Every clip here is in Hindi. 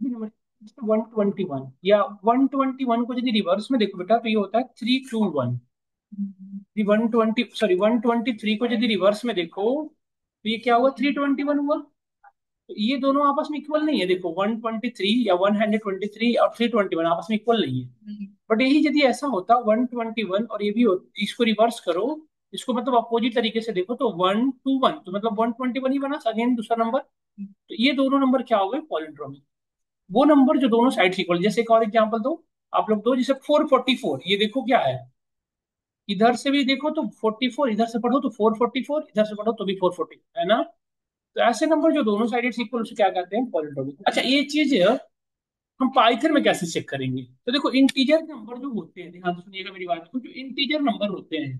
121 या 121 को यदि रिवर्स में देखो बेटा तो ये होता है 321। 123 को यदि रिवर्स में देखो तो ये क्या हुआ, 321 हुआ। तो ये दोनों आपस में इक्वल नहीं है, देखो 123 या 123 और 321 आपस में इक्वल नहीं है। बट यही यदि ऐसा होता 121 और ये भी हो, इसको रिवर्स करो, इसको मतलब अपोजिट तरीके से देखो तो 121 तो मतलब 121 ही बना अगेन दूसरा नंबर। तो ये दोनों नंबर क्या हो गए, पॉलिंड्रोमी। वो नंबर जो दोनों साइड इक्वल, जैसे एक और एग्जांपल दो आप लोग, दो जैसे 444, ये देखो क्या है, इधर से भी देखो तो 44, इधर से पढ़ो तो 444, इधर से पढ़ो तो भी 440 है ना। तो ऐसे नंबर जो दोनों साइड इक्वल उसे क्या कहते हैं, पॉलिनोमियल। अच्छा ये चीज हम पाइथन में कैसे चेक करेंगे, तो देखो इंटीजर नंबर जो होते हैं, ध्यान से सुनिएगा मेरी बात को, जो इंटीजर नंबर होते हैं,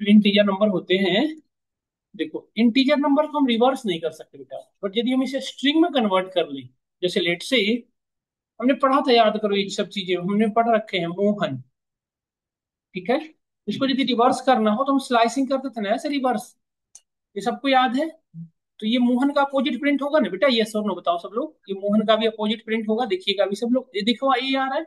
जो इंटीजर नंबर होते हैं, देखो इंटीजर नंबर को हम रिवर्स नहीं कर सकते बेटा, बट यदि हम इसे स्ट्रिंग में कन्वर्ट कर लें, जैसे लेट से हमने पढ़ा था, याद करो ये सब चीजें हमने पढ़ रखे हैं, मोहन, ठीक है, इसको यदि रिवर्स करना हो तो हम स्लाइसिंग करते थे ना ऐसे रिवर्स, ये सबको याद है। तो ये मोहन का अपोजिट प्रिंट होगा ना बेटा, ये सब नो बताओ सब लोग, ये मोहन का भी अपोजिट प्रिंट होगा, देखिएगा अभी सब लोग, ये देखो ये आ रहा है,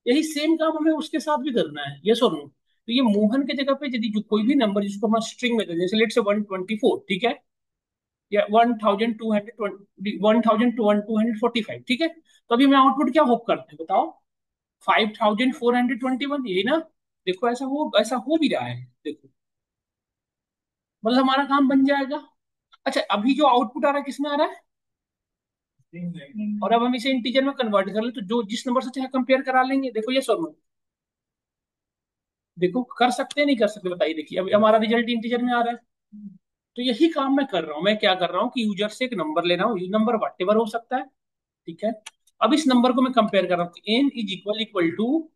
यही सेम काम हमें उसके साथ भी करना है, ये और नो। तो ये मोहन के जगह पे यदि जो कोई भी नंबर जिसको हम स्ट्रिंग में दे, जैसे लेट से 124, ठीक है, या 1245, ठीक है, तो अभी हमें आउटपुट क्या होप करते हैं बताओ, 5421, यही ना। देखो ऐसा हो भी रहा है, देखो मतलब हमारा काम बन जाएगा। अच्छा अभी जो आउटपुट आ रहा है किसमें आ रहा है, और अब हम इसे इंटीजर में कन्वर्ट कर ले तो जो जिस नंबर से चाहे कंपेयर करा लेंगे, देखो ये सर, देखो कर सकते हैं नहीं कर सकते बताइए, देखिए अभी हमारा रिजल्ट इंटीजर में आ रहा है। तो यही काम मैं कर रहा हूँ, मैं क्या कर रहा हूँ कि यूजर से एक नंबर ले रहा हूँ, ये नंबर वट हो सकता है, ठीक है। अब इस नंबर को मैं कंपेयर कर रहा हूँ, N is equal equal to,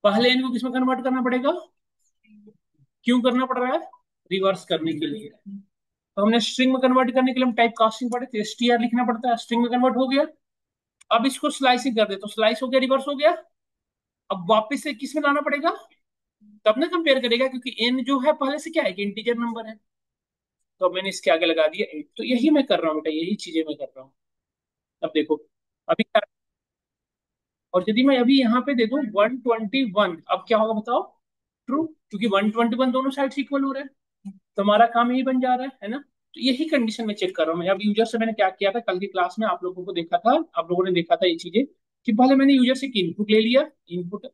पहले एन को किसमें कन्वर्ट करना पड़ेगा, क्यों करना पड़ रहा है, रिवर्स करने के लिए। तो हमने स्ट्रिंग में कन्वर्ट करने के लिए हम टाइप कास्टिंग पढ़े थे, str लिखना पड़ता है, स्ट्रिंग में कन्वर्ट हो गया। अब इसको स्लाइसिंग कर दे तो स्लाइस हो गया, रिवर्स हो गया। अब वापस से किस में लाना पड़ेगा, तब ना कंपेयर करेगा, क्योंकि एन जो है पहले से क्या है कि इंटीजर नंबर है। तो अब मैंने इसके आगे लगा दिया 8, तो यही मैं कर रहा हूँ बेटा, यही चीजें मैं कर रहा हूँ। अब देखो अभी क्या, और यदि मैं अभी यहाँ पे दे दूं 121, अब क्या होगा बताओ, ट्रू, क्योंकि 121 दोनों साइड इक्वल हो रहे हैं, तो हमारा काम यही बन जा रहा है ना। तो यही कंडीशन में चेक कर रहा हूँ मैं। अब यूजर से मैंने क्या किया था कल की क्लास में, आप लोगों को देखा था, आप लोगों ने देखा था ये चीजें, कि पहले मैंने यूजर से इनपुट ले लिया, इनपुट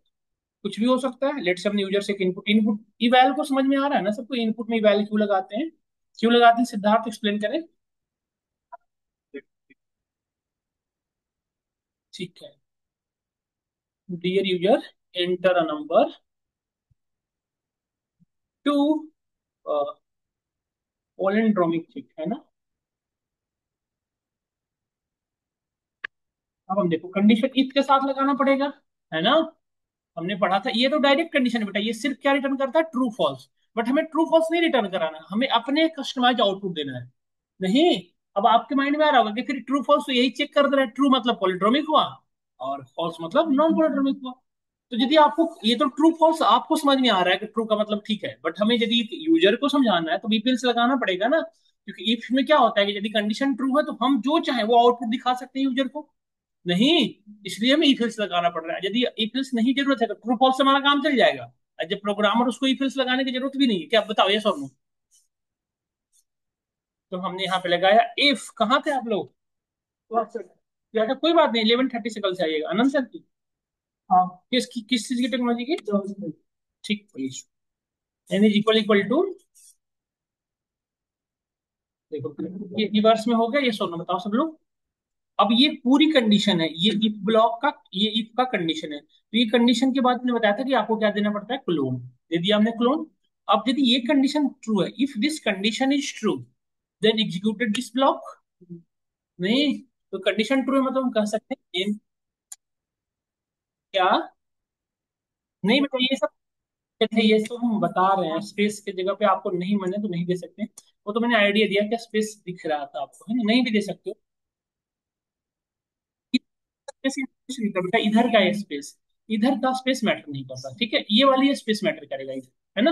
कुछ भी हो सकता है, लेट से हमने यूजर से इनपुट, इवैल को समझ में आ रहा है ना सबको, इनपुट में इवैल क्यों लगाते हैं, क्यों लगाते हैं, सिद्धार्थ एक्सप्लेन करें। ठीक है, dear user enter a number to palindromic ठीक है ना। अब हम देखो कंडीशन इफ के साथ लगाना पड़ेगा, है ना। हमने पढ़ा था, ये तो डायरेक्ट कंडीशन है बेटा, ये सिर्फ क्या रिटर्न करता है, ट्रू फॉल्स। बट हमें ट्रू फॉल्स नहीं रिटर्न कराना, हमें अपने कस्टमाइज आउटपुट देना है। नहीं, अब आपके माइंड में आ रहा होगा कि फिर ट्रू फॉल्स तो यही चेक कर दे रहा है, ट्रू मतलब पॉलिड्रोमिक हुआ और फॉल्स मतलब नॉन पॉलिड्रोमिक हुआ। तो यदि आपको ये तो ट्रू फॉल्स आपको समझ में आ रहा है कि ट्रू का मतलब ठीक है, बट हमें यदि यूजर को समझाना है तो इफ एल्स लगाना पड़ेगा ना, क्योंकि इफ में क्या होता है कि यदि कंडीशन ट्रू है तो हम जो चाहे वो आउटपुट दिखा सकते हैं यूजर को। नहीं, इसलिए हमें इफ एल्स लगाना पड़ रहा है, यदि इफ एल्स नहीं जरूरत है तो ट्रू फॉल्स से हमारा काम चल जाएगा। और जब प्रोग्रामर उसको इफ एल्स लगाने की जरूरत भी नहीं है, क्या बताओ ये सब। तो हमने यहाँ पे लगाया इफ, कहाँ थे आप लोग, तो कोई बात नहीं, 11:30 से कल से आइएगा, अनंत सर की, हाँ, किस चीज की टेक्नोलॉजी की, ठीक please, N is equal equal to, देखो ये रिवर्स में हो गया, ये सोना बताओ सब लोग। अब ये पूरी कंडीशन है, ये इफ ब्लॉक का, ये इफ का कंडीशन है, तो ये कंडीशन के बाद मैंने बताया था कि आपको क्या देना पड़ता है, क्लोन, दे दिया हमने क्लोन। अब यदि ये कंडीशन ट्रू है, if this condition is true then executed this block, नहीं, तो कंडीशन ट्रू है मतलब हम कह सकते हैं क्या, नहीं बेटा ये सब थे, ये सब हम बता रहे हैं, स्पेस की जगह पे आपको नहीं मने तो नहीं दे सकते, वो तो मैंने आइडिया दिया क्या, स्पेस दिख रहा था आपको, है ना, नहीं भी दे सकते हो। स्पेस बेटा इधर का स्पेस, इधर का स्पेस मैटर नहीं करता, ठीक है, ये वाली स्पेस मैटर करेगा इधर, है ना।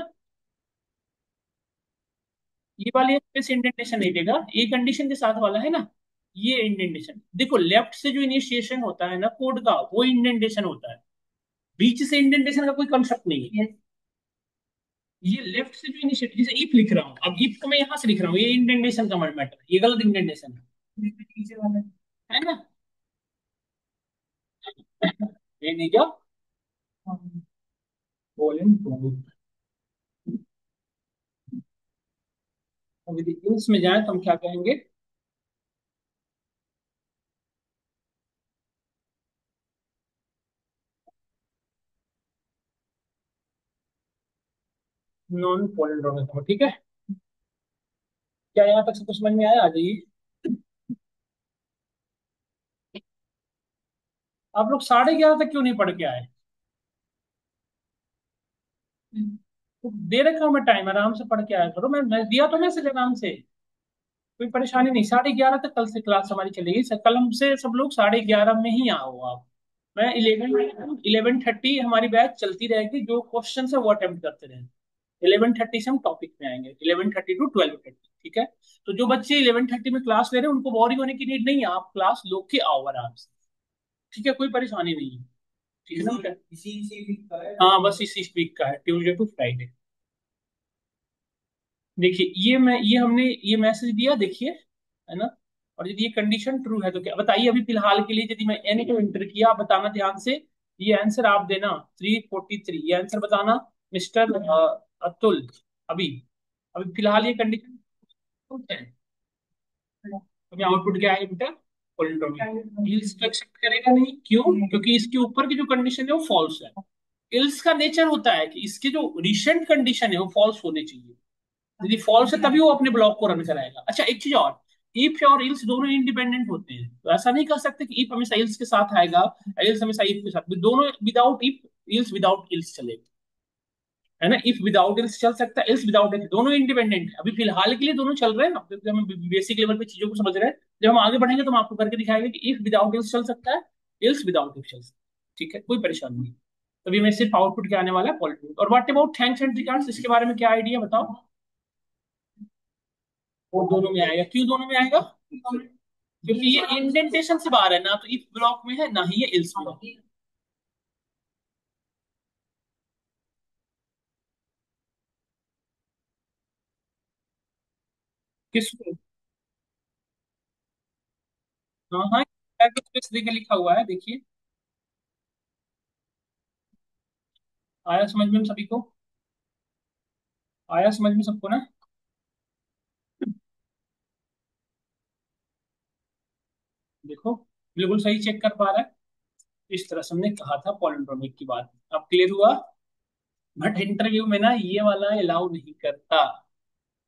ये वाली स्पेस इंडेंटेशन नहीं देगा, ये कंडीशन के साथ वाला है ना, ये इंडेंटेशन देखो, लेफ्ट से जो इनिशिएशन होता है ना कोड का, वो इंडेंटेशन होता है। बीच से इंडेंटेशन का कोई कंसेप्ट नहीं है। ये लेफ्ट से जो इनिशिएट, जैसे इफ लिख रहा हूँ, अब इफ को मैं यहां से लिख रहा हूँ, ये इंडेंटेशन का मैटर है, ये गलत इंडेंटेशन है ना। ये नहीं क्या बोलें तो, अब यदि इसमें जाए तो हम क्या कहेंगे? नॉन पॉलिंड्रोमिक, ठीक है। क्या यहाँ तक सब कुछ समझ में आया? आ जाइए। आप लोग 11:30 तक क्यों नहीं पढ़ के आए? तो दे रखा हूं मैं टाइम, आराम से पढ़ के आया करो। मैं दिया तो मैसेज आराम से, कोई परेशानी नहीं। 11:30 तक कल से क्लास हमारी चलेगी। कल हमसे सब लोग 11:30 में ही आओ आप। मैं 11:30 हमारी बैच चलती रहेगी, जो क्वेश्चन है वो अटेम्प्ट करते रहेंगे। 11:30 से हम टॉपिक में आएंगे, 11:30 to 12:30, ठीक है। तो जो बच्चे 11:30 में क्लास ले रहे हैं उनको बोरिंग होने की नीड नहीं है, आप क्लास लो के आओ आराम से, ठीक है, कोई परेशानी नहीं है। ठीक है ना? इसी इसी वीक का है? हाँ, बस इसी वीक का है, ट्यूसडे टू फ्राइडे। देखिए ये हमने ये मैसेज दिया, देखिए, है ना। और यदि ये कंडीशन ट्रू है तो क्या बताइए, अभी फिलहाल के लिए यदि मैं एन को एंटर किया, आप बताना ध्यान से। ये आंसर आप देना 343, ये आंसर बताना मिस्टर अतुल। अभी अभी फिलहाल ये कंडीशन है। अभी आउटपुट क्या है बेटा? पॉलिनोमियल। इल्स को एक्सेप्ट करेगा नहीं, क्यों? क्योंकि इसके ऊपर की जो कंडीशन है वो फॉल्स है। इल्स का नेचर होता है कि इसके जो रिसेंट कंडीशन है वो फॉल्स होने चाहिए। यदि फॉल्स है तभी वो अपने ब्लॉक को रन कराएगा। अच्छा, एक चीज और, इफ और इल्स दोनों इंडिपेंडेंट होते हैं, तो ऐसा नहीं कह सकते कि इफ हमेशा इल्स के साथ आएगा, इल्स हमेशा इफ के साथ। दोनों without if, ills without ills चलेगा, है ना। इफ विदाउट इल्स चल सकता है, इल्स विदाउट इल्स, दोनों इंडिपेंडेंट है। अभी फिलहाल के लिए दोनों चल रहे हैं ना, क्योंकि हम बेसिक लेवल पे चीजों को समझ रहे हैं। जब हम आगे बढ़ेंगे तो हम आपको करके दिखाएंगे कि इफ विदाउट इल्स चल सकता है, इल्स विदाउट इफ चल सकता है, ठीक है, कोई परेशानी नहीं। तभी मैं सिर्फ आउटपुट क्या आने वाला है, पॉलिटिक्स। और what about thanks and regards, इसके बारे में क्या आइडिया बताओ? वो दोनों में आएगा, क्यों दोनों में आएगा? क्योंकि ये इंडेंटेशन से बाहर है, ना तो इफ ब्लॉक में है ना ही ये इल्स ब्लॉक। किस? हाँ हाँ, किस तरीके लिखा हुआ है देखिए। आया समझ में सभी को? आया समझ में सबको ना? देखो, बिल्कुल सही चेक कर पा रहा है। इस तरह से हमने कहा था पॉलिंड्रोमिक की बात, अब क्लियर हुआ। बट इंटरव्यू में ना ये वाला अलाउ नहीं करता,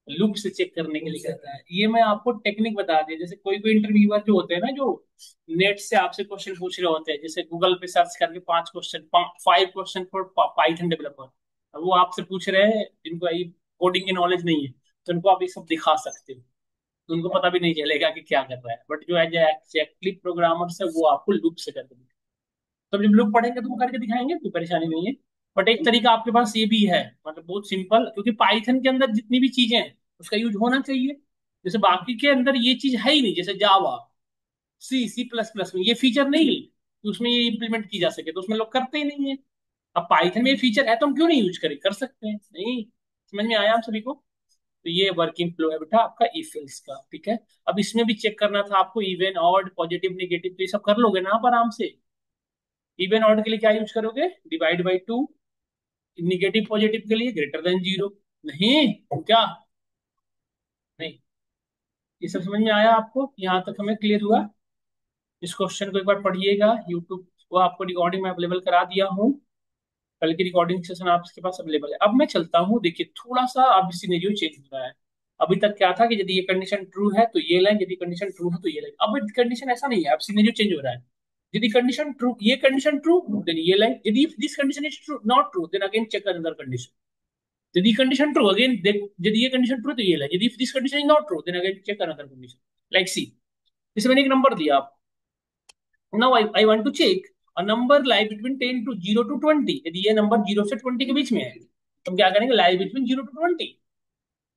लुक से चेक करने के लिए कहता है। ये मैं आपको टेक्निक बता दिया। जैसे कोई कोई इंटरव्यूअर जो होते हैं ना, जो नेट से आपसे क्वेश्चन पूछ रहे होते हैं, जैसे गूगल पे सर्च करके 5 question, 5 question for Python developer, अब वो आपसे पूछ रहे हैं जिनको ये कोडिंग की नॉलेज नहीं है, तो उनको आप ये सब दिखा सकते हो, तो उनको पता भी नहीं चलेगा कि क्या कर रहा है। बट जो एज एक्चुअली प्रोग्रामर्स है वो आपको लुक से करके, तो जब लोग पढ़ेंगे तो वो करके दिखाएंगे, कोई परेशानी नहीं है। बट एक तरीका आपके पास ये भी है, मतलब बहुत सिंपल, क्योंकि पाइथन के अंदर जितनी भी चीजें हैं उसका यूज होना चाहिए। जैसे बाकी के अंदर ये चीज है ही नहीं, जैसे जावा, सी प्लस प्लस में ये फीचर नहीं है कि उसमें ये इम्प्लीमेंट की जा सके, तो उसमें लोग करते ही नहीं है। अब पाइथन में ये फीचर है तो हम क्यों नहीं यूज करें, कर सकते हैं, नहीं? समझ में आया आप सभी को? तो ये वर्किंग फ्लो है बेटा आपका इफ एल्स का, ठीक है। अब इसमें भी चेक करना था आपको, इवन ऑड पॉजिटिव नेगेटिव, तो ये सब कर लोगे ना आप आराम से। इवन ऑड के लिए क्या यूज करोगे? Divide by two. Negative positive के लिए ग्रेटर देन जीरो। नहीं तो क्या? नहीं। ये सब समझ में आया आपको? यहाँ तक हमें क्लियर हुआ? इस क्वेश्चन को एक बार पढ़िएगा, यूट्यूब को आपको रिकॉर्डिंग में अवेलेबल करा दिया हूँ। कल की रिकॉर्डिंग सेशन आपके पास अवेलेबल है। अब मैं चलता हूँ, देखिए थोड़ा सा अब सिनेरियो चेंज हो रहा है। अभी तक क्या था कि यदि ये कंडीशन ट्रू है तो ये लाइन, यदि कंडीशन ट्रू है तो ये लाइन। अब कंडीशन ऐसा नहीं है, अब सिनेरियो चेंज हो रहा है। यदि कंडीशन ट्रू, ये कंडीशन ट्रू, देन ये लाइन। यदि this condition is true not true, then again check another condition. यदि कंडीशन ट्रू, अगेन देख, यदि ये कंडीशन ट्रू तो ये लाइन, यदि this condition is not true, then again check another condition. Like see, इसे मैंने एक नंबर दिया आप। Now I want to check a number lie between 10 to 0 to 20। यदि ये नंबर 0 से 20 के बीच में है तो हम क्या करेंगे? Lie between 0 to 20।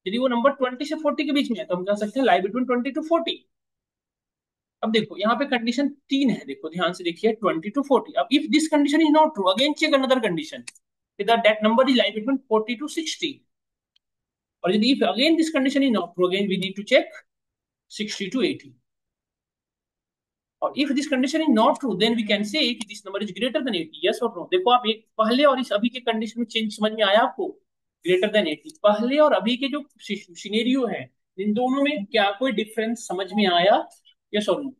यदि वो नंबर 20 से 40 के बीच में है तो हम कह सकते हैं लाई बिटवीन 20 to 40। अब देखो यहाँ पे कंडीशन 3 है, देखो ध्यान से देखिए 20 to 40। अब if this condition is not true, again check another condition that number is like between 40 to 60। और यदि if again this condition is not true, again we need to check 60 to 80। और if this condition is not true, then we can say कि this number is greater than 80, yes or no। देखो आप एक पहले और इस अभी के कंडीशन में चेंज समझ में आया आपको? ग्रेटर देन 80 पहले और अभी के जो सिनेरियो है, इन दोनों में क्या कोई डिफरेंस समझ में आया? यस और नो?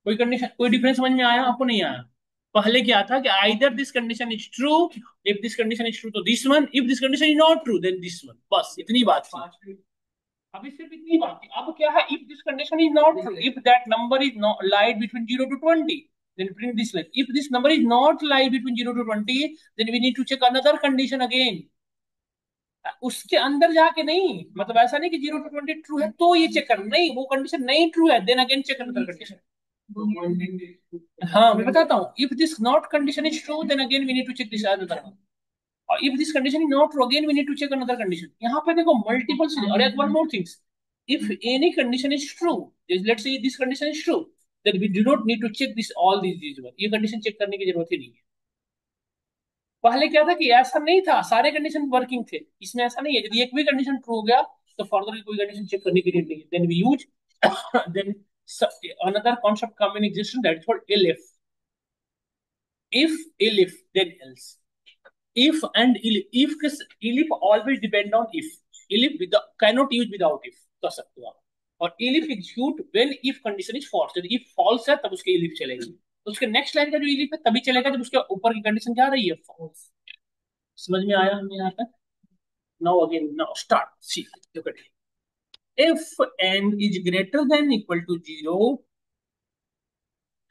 कोई कंडीशन, कोई डिफरेंस समझ में आया आपको? नहीं आया। पहले क्या था कि either this condition is true, if this condition is true तो this one, if this condition is not true then this one, बस इतनी बात थी। अभी सिर्फ इतनी बात थी। अब क्या है, if this condition is not true, if that number is not lied between 0 to 20, then print this line, if this number is not lie between 0 to 20, then we need to check another condition again। उसके अंदर जाके नहीं, मतलब ऐसा नहीं कि 0 to 20 ट्रू है तो ये चेक कर, नहीं, वो कंडीशन नहीं ट्रू है, then again check another condition. हाँ मैं बताता हूँ, if this not condition is true then again we need to check this another. और if this condition is not true again we need to check another condition. यहाँ पे देखो मल्टीपल, और एक one more things, if any condition is true, let's say this condition is true, then we do not need to check this all this one, ये कंडीशन चेक करने की जरूरत ही नहीं है। पहले क्या था कि ऐसा नहीं था, सारे कंडीशन वर्किंग थे, इसमें ऐसा नहीं है। यदि एक भी कंडीशन ट्रू हो गया तो फर्दर कोई कंडीशन चेक करने की जरूरत नहीं है, then we use then another concept come in existence that is called elif। if, elif, then else। if and elif, elif always depend on if, elif without, cannot use without if कर सकते हो आप। और elif execute when if condition is false, यदि if false है तब उसके elif चलेगी, तो उसके नेक्स्ट लाइन का जो elif है तभी चलेगा जब उसके ऊपर की कंडीशन क्या रही है, false। समझ में आया हमें यहाँ तक? Now again, now start, see look at, if n is greater than equal to 0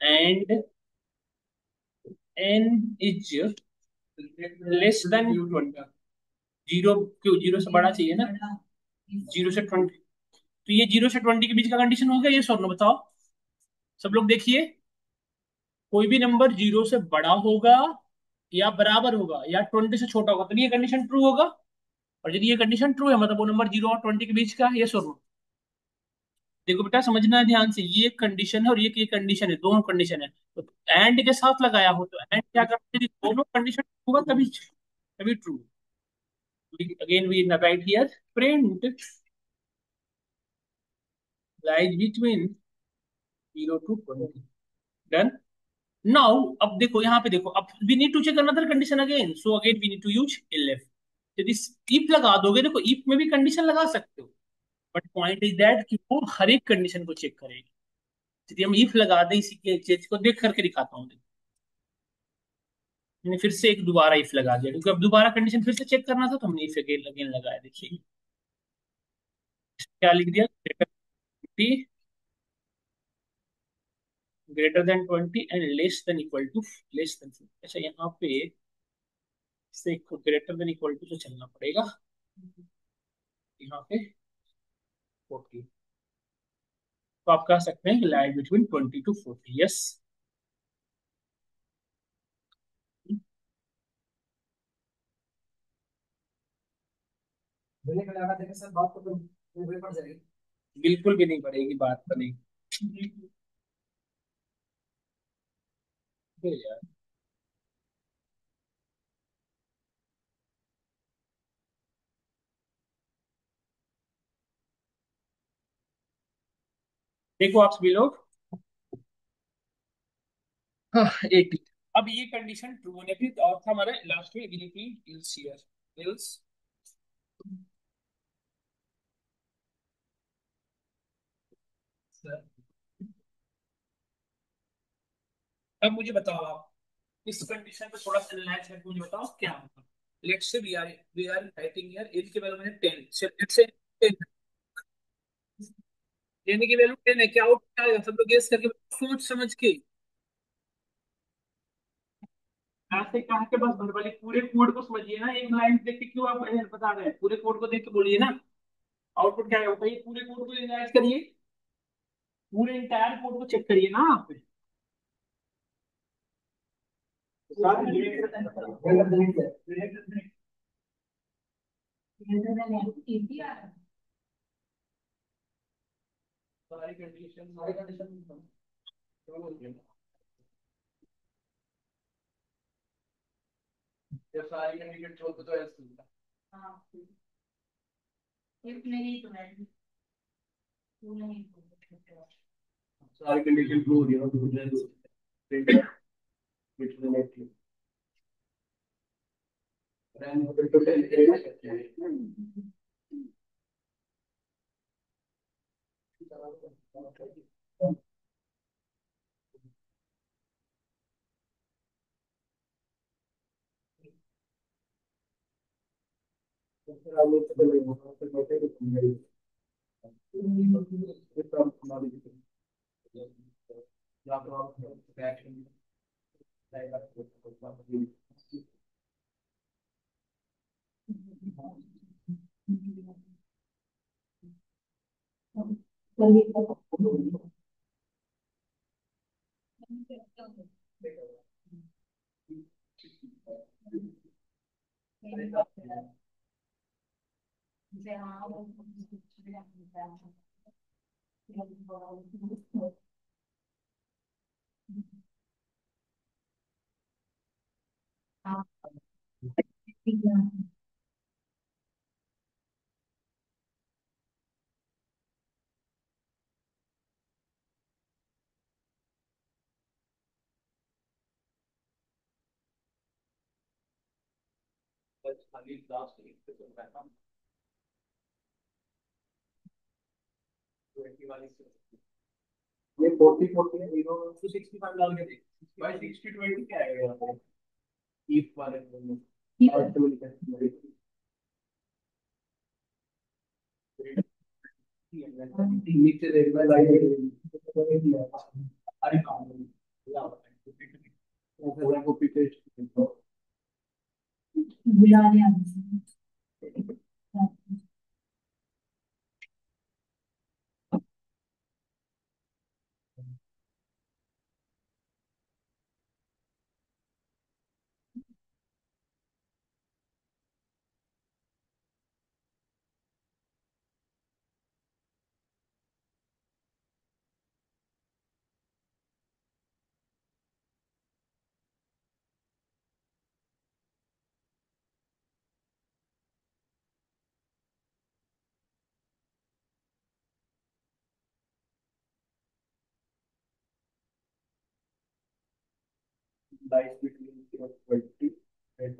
and n is less than 20, zero क्यों, जीरो से बड़ा चाहिए ना, 0 से 20, तो ये 0 से 20 के बीच का कंडीशन हो गया, ये सॉल्व बताओ सब लोग देखिए। कोई भी नंबर 0 से बड़ा होगा या बराबर होगा या 20 से छोटा होगा तो ये कंडीशन ट्रू होगा। और यदि ये कंडीशन ट्रू है मतलब वो नंबर 0 और 20 के बीच का, ये सॉल्व। देखो बेटा समझना है ध्यान से, ये कंडीशन है और ये कंडीशन है, दोनों कंडीशन है, तो एंड के साथ लगाया हो तो एंड क्या करते हैं, दोनों कंडीशन होगा तभी तभी true. Again we write here, print lies between 0 to 20। Done. Now अब देखो यहाँ पे देखो, अब we need to check another condition again, so again we need to use if. यदि इफ लगा दोगे, देखो इफ में भी कंडीशन लगा सकते हो, बट पॉइंट इज दैट कि वो हर एक कंडीशन को चेक करेगी। यदि हम इफ लगा दें, इसी के चीज को देख करके दिखाता हूँ। मैंने फिर से एक दोबारा इफ लगा दिया क्योंकि अब दोबारा कंडीशन फिर से चेक करना था, तो हमने इफ अगेन अगेन लगाया। देखिए क्या लिख दिया, greater than 20 and less than equal to less than 50। अच्छा यहाँ पे से ग्रेटर देन इक्वल टू से चलना पड़ेगा, यहाँ पे 40, तो आप कह सकते हैं लाई बिटवीन 20 to 40। यस, बिल्कुल भी नहीं पड़ेगी, बात बनेगी। यार देखो आप सभी लोग, हाँ 80। अब ये कंडीशन ट्रू होने की, और था हमारे लास्ट में एबिलिटी इल्स हियर, इल्स। अब मुझे बताओ आप इस कंडीशन पे थोड़ा सा एनालाइज करके मुझे बताओ क्या होगा। Let's say we are writing here इन की वैल्यू है 10, से लेट्स से 10, यानी की वैल्यू 10 है, क्या आउटपुट आएगा सब लोग गेस करके सोच समझ के। ऐसे कहा के बस भरवाली पूरे कोड को समझिए ना, एक लाइन देख के क्यों आप बता रहे हैं, पूरे कोड को देख के बोलिए ना आउटपुट क्या है बताइए। पूरे कोड को एनालाइज करिए, पूरे इंटायर कोड को चेक करिए ना आप। सारी कंडीशन क्यों बोल रही है? जब सारी कंडीशन छोड़ तो ऐसे होता है। एक नहीं तो है, तू नहीं सारी कंडीशन ट्रू हो रही है ना, तो मुझे बिल्कुल खाली लास्ट एक पे चल रहा है 20 वाली से ये 40 है 0 टू 65 डाल के देख भाई 60 20 क्या आएगा यहाँ पे इफ वाले में ऑटोमेटिक नीचे देख मैं लाइट अरे काम है कॉपी पेस्ट बुला रहे हैं lies between 0 and 20 and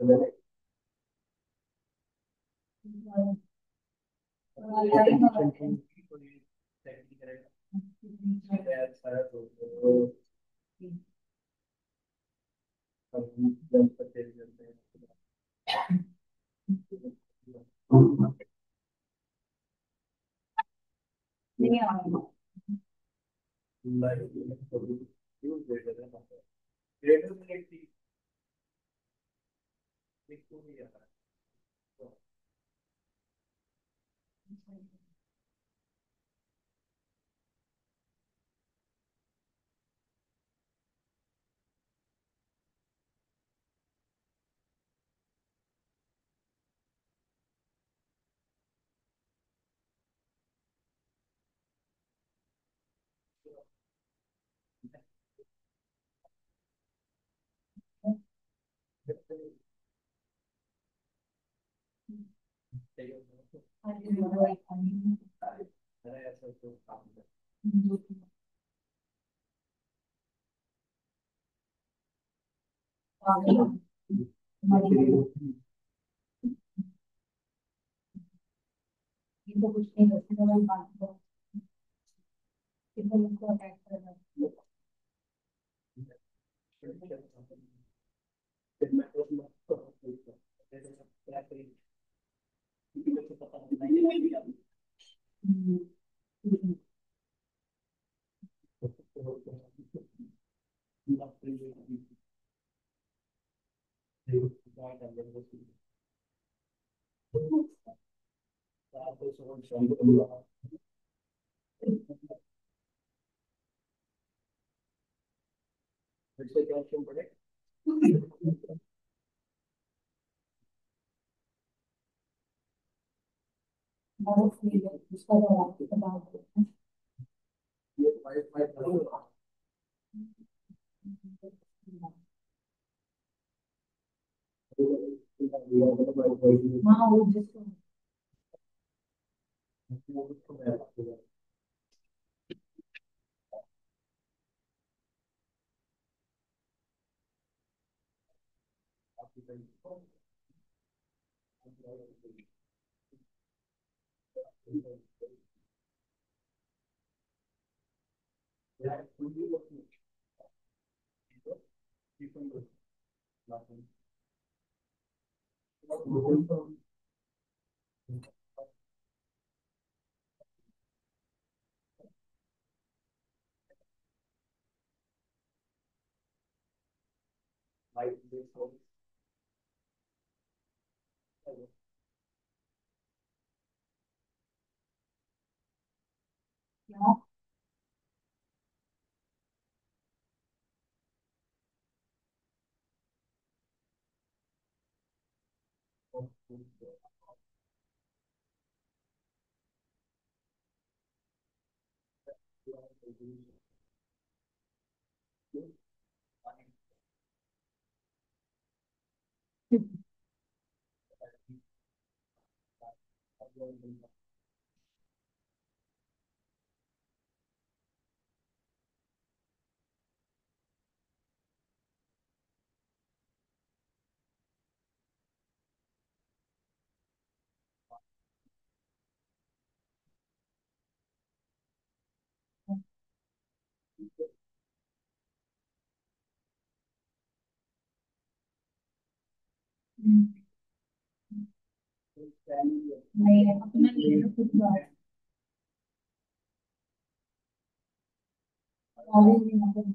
नहीं आ रहा ये तो कुछ नहीं करते तो मैं बात को कितना उनको अटैक करना बहुत फील है उसका जवाब बता दो हाँ वो जिसको क्या नहीं अपना नहीं है खुद का है और भी मतलब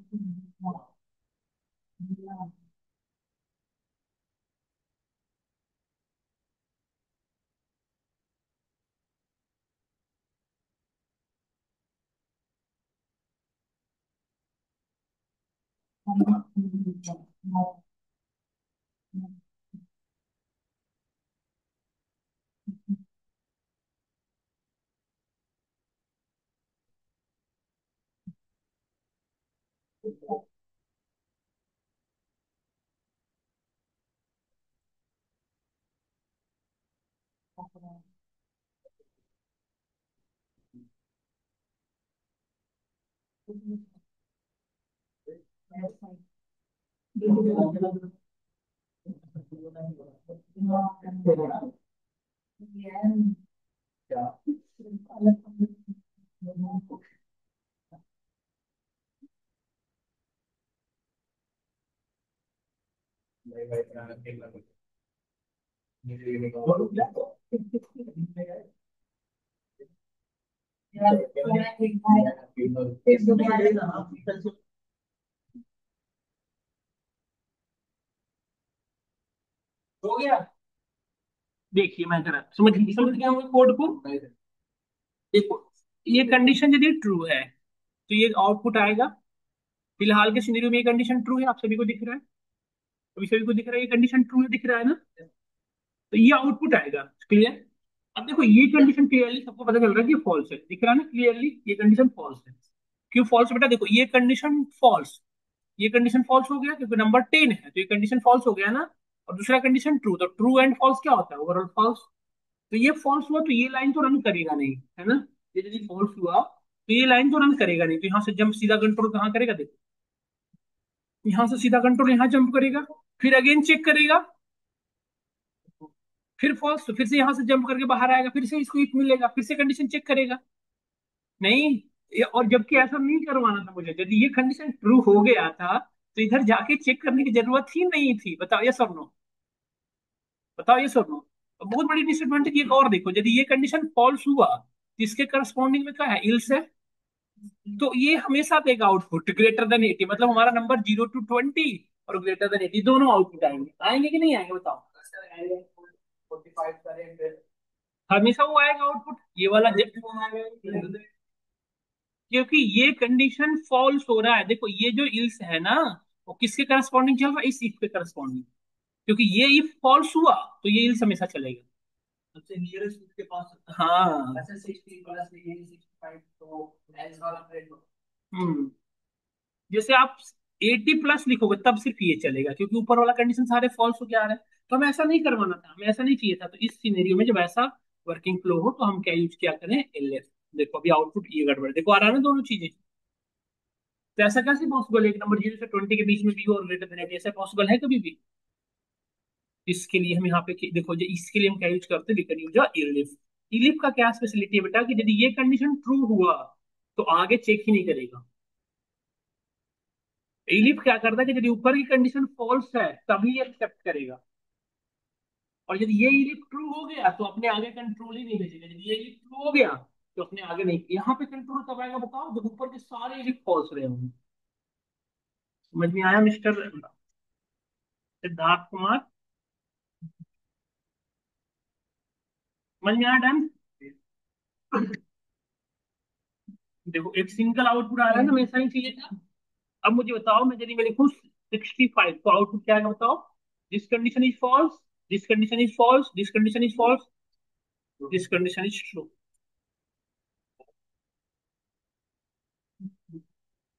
हो गया। देखिए मैं जरा समझ गया हूँ कोड को। देखो, ये कंडीशन यदि ट्रू है तो ये आउटपुट आएगा। फिलहाल के सिनेरियो में ये कंडीशन ट्रू है, आप सभी को दिख रहा है। अभी सभी को दिख रहा है ये कंडीशन ट्रू है, दिख रहा है ना। तो ये आउटपुट आएगा। क्लियर। अब देखो ये कंडीशन क्लियरली सबको पता चल रहा है कि फॉल्स है, दिख रहा है ना क्लियरली ये कंडीशन फॉल्स है। क्यों फॉल्स बेटा, देखो ये कंडीशन फॉल्स, ये कंडीशन फॉल्स हो गया क्योंकि नंबर 10 है, तो ये कंडीशन फॉल्स हो गया ना। और दूसरा कंडीशन ट्रू, तो ट्रू एंड फॉल्स क्या होता है, ओवरऑल फॉल्स। तो ये फॉल्स हुआ तो ये लाइन तो रन करेगा नहीं, है ना। ये यदि फॉल्स हुआ तो ये लाइन तो रन करेगा नहीं, तो यहाँ से जंप सीधा कंट्रोल कहाँ करेगा, देखो यहाँ से सीधा कंट्रोल यहाँ जंप करेगा। फिर अगेन चेक करेगा, फिर फॉल्स तो फिर से यहाँ से जंप करके बाहर आएगा, फिर से इसको हिट मिलेगा, फिर से कंडीशन चेक करेगा। नहीं, और जबकि ऐसा नहीं करवाना था मुझे, यदि ये कंडीशन ट्रू हो गया था तो इधर जाके चेक करने की जरूरत ही नहीं थी। बताओ यस और नो, बताओ यस और नो। बहुत बड़ी डिसएडवांटेज एक और देखो, यदि ये कंडीशन फॉल्स हुआ तो इसके करस्पॉन्डिंग में क्या है, इल्स है। तो ये हमेशा देगा आउटपुट ग्रेटर देन 80, मतलब हमारा नंबर 0 to 20 और ग्रेटर देन 80 दोनों आउटपुट आएंगे। आएंगे कि नहीं आएंगे बताओ। हमेशा वो आएगा आउटपुट, ये वाला क्योंकि ये कंडीशन फॉल्स हो रहा है। देखो ये जो इल्स है ना, वो किसके करस्पॉन्डिंग चल रहा है, इस इफ के करस्पॉन्डिंग। क्योंकि ये इफ फॉल्स हुआ तो ये इल्स हमेशा चलेगा। सबसे नियरेस्ट उसके पास, हाँ अच्छा 60 प्लस 65 तो एल्स वाला हम्म। जैसे आप 80+ लिखोगे तब सिर्फ ये चलेगा, क्योंकि ऊपर वाला कंडीशन सारे फॉल्स हो जा रहा है। तो हमें ऐसा नहीं करवाना था, हमें ऐसा नहीं चाहिए था। तो इस सिनेरियो में जब ऐसा वर्किंग फ्लो हो तो हम क्या यूज किया करें, एलएफ। देखो अभी आउटपुट ये गड़बड़, देखो आ रहा है ना दोनों चीजें। तो ऐसा कैसे पॉसिबल है एक नंबर 0 से 20 के बीच में भी और ग्रेटर देन 80? ऐसा पॉसिबल है कभी भी? इसके लिए हम यहाँ पे देखो, जो इसके लिए हम क्या यूज करते हैं, वी कैन यूज इलिफ। इलिफ का क्या स्पेशलिटी है बेटा, कि यदि ये कंडीशन ट्रू हुआ तो आगे चेक ही नहीं करेगा। इलिफ क्या करता है कि यदि ऊपर की कंडीशन फॉल्स है तभी एक्सेप्ट करेगा। और यदि ये इलिफ ट्रू हो गया तो अपने आगे कंट्रोल ही नहीं भेजेगा। यदि ये इलिफ ट्रू हो गया तो अपने आगे नहीं, यहाँ पे कंट्रोल कब आएगा बताओ, जब ऊपर के सारे इलिफ फॉल्स रहे होंगे। समझ में आया मिस्टर सिद्धार्थ कुमार? समझ में आया डन? देखो एक सिंगल आउटपुट आ रहा है ना, हमेशा ही चाहिए था। अब मुझे बताओ, मैं यदि मैं लिखूं 65 तो आउटपुट क्या आएगा बताओ? This condition is false, this condition is false, this condition is false, this condition is true.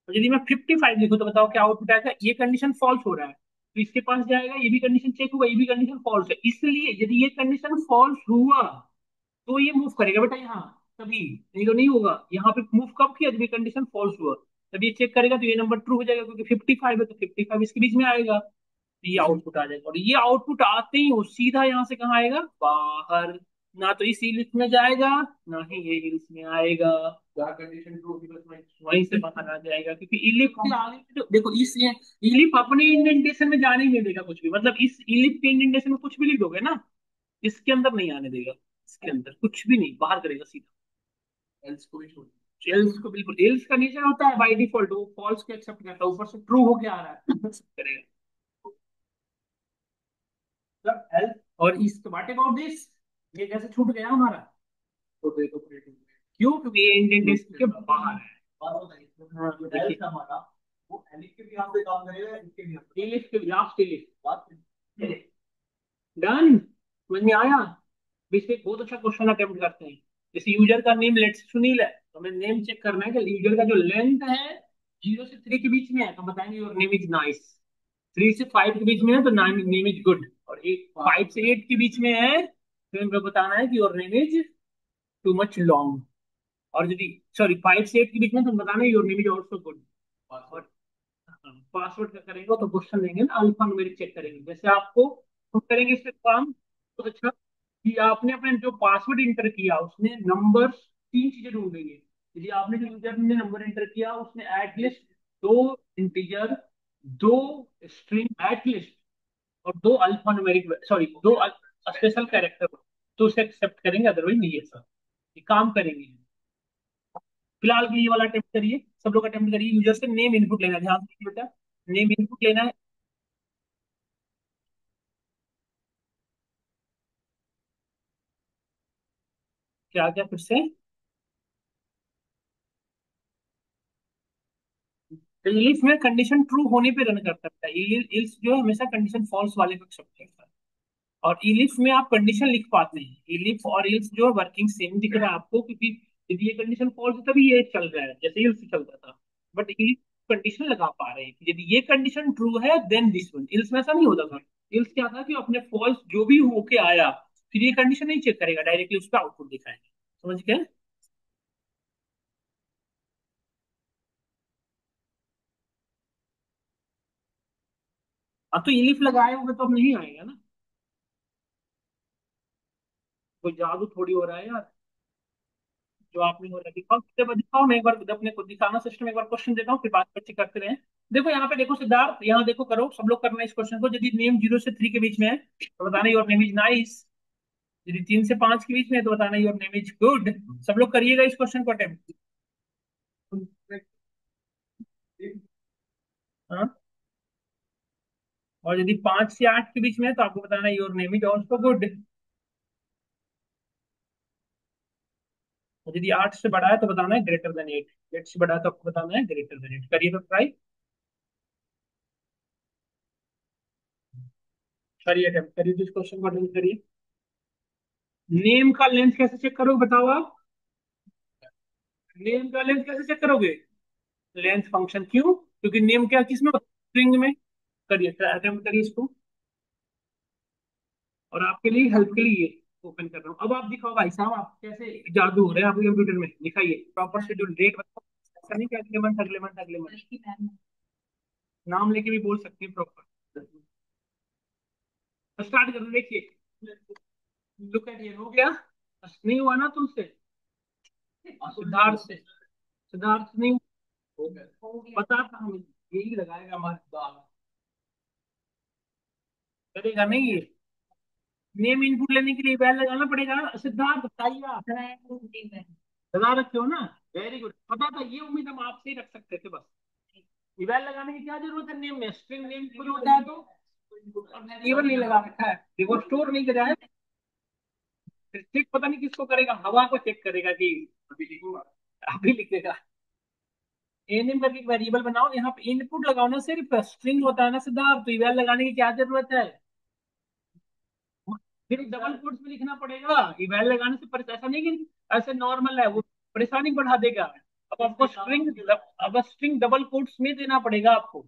तो यदि मैं 55 लिखूं तो बताओ क्या आउटपुट आएगा? ये कंडीशन फॉल्स हो रहा है तो इसके पास जाएगा, ये भी कंडीशन चेक होगा, ये भी कंडीशन फॉल्स है, इसलिए यदि ये कंडीशन फॉल्स हुआ तो ये मूव करेगा बेटा यहाँ, तभी। नहीं तो नहीं होगा। यहाँ पे मूव कब किया, जब ये कंडीशन फॉल्स हुआ। तब ये चेक करेगा तो ये नंबर ट्रू हो जाएगा, क्योंकि 55 है तो 55 इसके बीच में आएगा, तो ये आउटपुट आ जाएगा। और ये आउटपुट आते ही वो सीधा यहाँ से कहाँ आएगा, बाहर। ना तो इसी लिस्ट में जाएगा, ना ही ये लिस्ट में आएगा। जहाँ कंडीशन ट्रू होगी बस वहीं से बाहर आ जाएगा, क्योंकि इलिप के आगे तो देखो, इस इलिप अपने इंडेंटेशन में जाने ही नहीं देगा कुछ भी। मतलब इस इलिप के इंडेंटेशन में कुछ भी लिख दोगे ना, इसके अंदर नहीं आने देगा। इसके अंदर कुछ भी नहीं, बाहर करेगा सीधा। एल्स को भी छोड़, एल्स को बिल्कुल, एल्स का नेचर होता है बाय डिफॉल्ट वो फॉल्स को एक्सेप्ट करता है, ऊपर से ट्रू होके आ रहा है करेगा। मतलब हेल्प। और इस व्हाट अबाउट दिस, ये कैसे छूट गया हमारा? तो देखो क्यों, क्योंकि ये इंडेंटेशन के बाहर है। बात बताइए, हाँ हेल्प हमारा, वो एलिफ के भी यहाँ पे काम करेगा, इसके भी यहाँ पे, एलिफ के लास्ट एलिफ बात डन। समझ में आया? इसमें बहुत अच्छा क्वेश्चन अटेम्प्ट करते हैं। जैसे यूजर का नेम लेट्स सुनील है, तो हमें नेम चेक करना है कि यूजर का जो लेंथ है 0 से 3 के बीच में है तो बताएंगे योर नेम इज नाइस। 3 से 5 के बीच में है तो नेम इज गुड। और 5 से 8 के बीच में है तो हमें बताना है कि your name is too much long. और यदि सॉरी 5 से 8 के बीच में तो बताना है your name is also good. और पासवर्ड का करेंगे तो क्वेश्चन देंगे ना, अल्फा न्यूमेरिक चेक करेंगे। जैसे आपको हम करेंगे इस पे काम तो अच्छा, कि आपने अपने जो पासवर्ड इंटर किया उसमें नंबर्स 3 चीजें ढूंढेंगे। यदि आपने जो यूजर ने नंबर इंटर किया उसने एटलीस्ट 2 इंटीजर, 2 स्ट्रिंग एटलीस्ट, और 2 alpha numeric sorry 2 special character, तो उसे एक्सेप्ट करेंगे, अदरवाइज नहीं। है सर ये काम करेंगे। फिलहाल के लिए ये वाला अटेम्प्ट करिए, सब लोग अटेम्प्ट करिए। यूजर से नेम इनपुट लेना है, ध्यान से बेटा, नेम इनपुट लेना है। क्या क्या फिर से? तो इलिफ में कंडीशन ट्रू होने पे रन कर सकता है, इल्स जो है हमेशा कंडीशन फॉल्स वाले को एक्सेप्ट करता है। और इलिफ में आप कंडीशन लिख पाते हैं, इलिफ और इल्स जो वर्किंग सेम दिख रहा है आपको, क्योंकि यदि ये कंडीशन फॉल्स है तभी ये चल रहा है जैसे इल्स चलता था। बट इलिफ कंडीशन लगा पा रहे हैं कि यदि ये कंडीशन ट्रू है देन दिस वन। इल्स में ऐसा नहीं होता था। इल्स क्या था कि अपने फॉल्स जो भी होके आया फिर ये कंडीशन नहीं चेक करेगा, डायरेक्टली उस पर आउटपुट दिखाएंगे। समझ गए? अब तो इलिफ लगाए होंगे तो अब नहीं आएगा ना, कोई जादू थोड़ी हो रहा है यार जो आप नहीं हो रहा। दिखाओ कितने बार दिखाओ, मैं एक बार अपने को दिखाना सिस्टम, एक बार क्वेश्चन देता हूँ फिर बात बच्चे करते रहे। देखो यहाँ पे देखो सिद्धार्थ, यहाँ देखो करो सब लोग करना है इस क्वेश्चन को। यदि नेम 0 से 3 के बीच में है तो बताना योर नेम इज नाइस। यदि 3 से 5 के बीच में है तो बताना योर नेम इज गुड। सब लोग करिएगा इस क्वेश्चन को अटेम्प्ट। हाँ। और यदि 5 से 8 के बीच में है तो आपको बताना your name is also good. और यदि 8 से बड़ा है तो बताना है ग्रेटर देन 8। 8 से बड़ा है तो आपको बताना है ग्रेटर देन 8। करिए तो ट्राई, करिए अटेम्प्ट करिए, तो इस क्वेश्चन को अटेम्प्ट करिए। नेम का लेंथ कैसे चेक करोगे बताओ आप? नेम का लेंथ कैसे चेक करोगे? लेंथ फंक्शन क्यों? क्योंकि नेम क्या किसमें स्ट्रिंग में। करिए अटेम्प्ट करिए इसको, और आपके लिए हेल्प के लिए ओपन कर रहा हूँ। अब आप दिखाओ भाई साहब, आप कैसे जादू हो रहे हैं आपके कंप्यूटर में, दिखाइए प्रॉपर शेड्यूल डेट बताओ। ऐसा नहीं कि अगले मंथ अगले मंथ अगले मंथ, नाम लेके भी बोल सकते हैं प्रॉपर। स्टार्ट करो, देखिए लुक एट ये हो गया। नहीं हुआ ना तुमसे? सिद्धार्थ से, सिद्धार्थ नहीं पता था हमें, यही लगाएगा हमारे दाल, करेगा नहीं ये। नेम इनपुट लेने के लिए बैल लगाना पड़ेगा। सिद्धार्थ बताइए आप लगा रखे हो ना? वेरी गुड, पता था, ये उम्मीद हम आपसे ही रख सकते थे बस। इवैल लगाने की क्या जरूरत है? नेम में स्ट्रिंग नेम कुछ होता है तो केवल नहीं लगा रखा है, देखो स्टोर नहीं करा है। फिर चेक पता नहीं किसको करेगा, हवा को चेक करेगा कि अभी लिखूंगा, अभी लिखेगा। एनएम करके एक वेरिएबल बनाओ, यहाँ पे इनपुट लगाओ ना, सिर्फ स्ट्रिंग होता है ना सिद्धार्थ, तो इवैल लगाने की क्या जरूरत है? फिर डबल कोट्स में लिखना पड़ेगा। इवैल लगाने से ऐसा नहीं कि ऐसे नॉर्मल है वो, परेशानी बढ़ा देगा। अब आपको स्ट्रिंग, अब स्ट्रिंग डबल कोट्स में देना पड़ेगा आपको।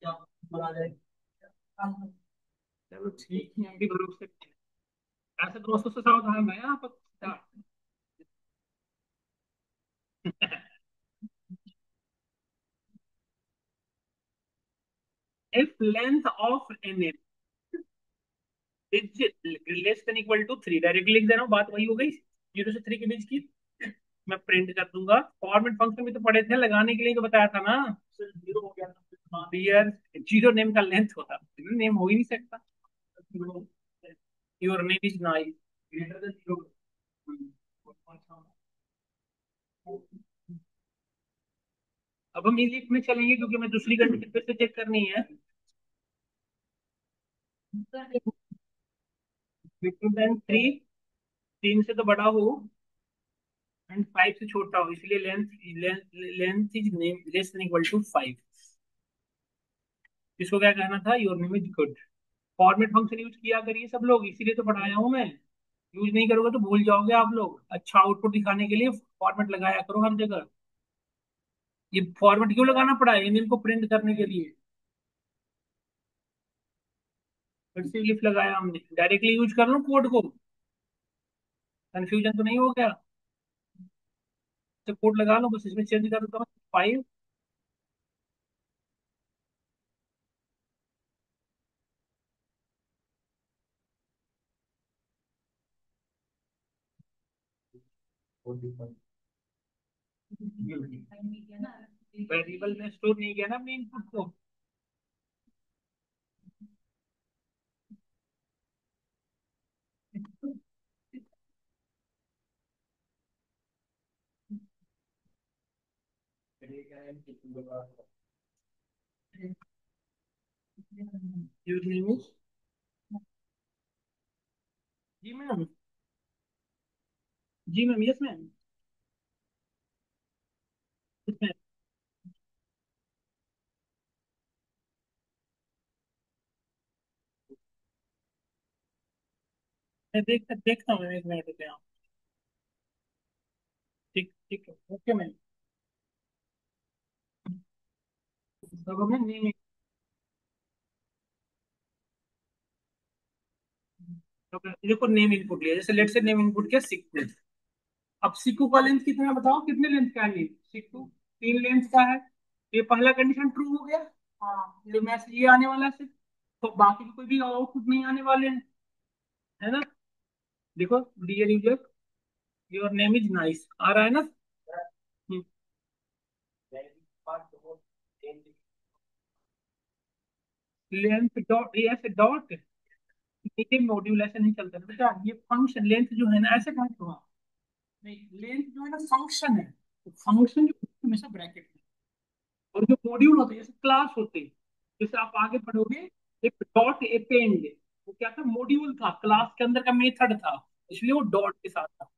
क्या बना जाए? चलो ठीक है, हम भी भरोसे पे हैं। ऐसे दोस्तों से सावधान है आप। If length of N M is less than equal to 3, directly लिख दे रहा हूँ, बात वही हो गई 0 से 3 के बीच की। मैं प्रिंट कर दूंगा। फॉर्मेट फंक्शन भी तो पढ़े थे, लगाने के लिए तो बताया था ना। जीरो हो गया यार, जीरो नेम का लेंथ होता, नेम हो ही नहीं सकता। Your name is nice greater than zero. अब हम इजिप्ट में चलेंगे क्योंकि मैं दूसरी कंडीशन फिर से चेक करनी है। ग्रेटर देन 3, 3 से तो बड़ा हो एंड 5 से छोटा हो, इसलिए length, length is name less than equal to 5। इसको क्या कहना था? Your name is good. Format function use किया करिए सब लोग, इसीलिए तो पढ़ाया हूँ मैं। यूज नहीं करोगे तो भूल जाओगे आप लोग। अच्छा आउटपुट दिखाने के लिए फॉर्मेट लगाया करो हर जगह। ये फॉर्मेट क्यों लगाना पड़ा है? इनको प्रिंट करने के लिए। फिर से लिफ लगाया हमने, डायरेक्टली यूज कर लो कोड को, कंफ्यूजन तो नहीं हो गया? तो कोड लगा लो बस, इसमें चेंज कर दो 5। वेरिएबल में स्टोर नहीं किया ना अपने इनपुट को। यूज नेम इज, जी मैम, जी मैम, यस मैम। इसमें मैं देखता हूँ, 1 मिनट रुके आप। ठीक ठीक है, ओके मैम। अब हमने नेम, देखो नेम इनपुट लिया, जैसे लेट से नेम इनपुट किया सिक्स। अब सिक्कू का लेंथ कितना है बताओ, कितने लेंथ का है नेम सिक्कू? 3 लेंथ का है। ये पहला कंडीशन ट्रू हो गया। हाँ, तो मैसेज ये आने वाला है सिर्फ, तो बाकी कोई भी आउटपुट नहीं आने वाले हैं, है ना? देखो, dear user, your name is nice आ रहा है ना? लेंथ डॉट, ये ऐसे डॉट, ये मॉड्यूल ऐसे नहीं चलता है बेटा, ये फंक्शन लेंथ जो है ना, ऐसे कहाँ होगा? नहीं, लेंथ जो है ना फंक्शन है, तो फंक्शन जो हमेशा ब्रैकेट में, और जो मॉड्यूल होते हैं जैसे क्लास होते हैं, जैसे आप आगे पढ़ोगे, एक डॉट अपेंड, वो क्या था? मॉड्यूल था, क्लास के अंदर का मेथड था, इसलिए वो डॉट के साथ था।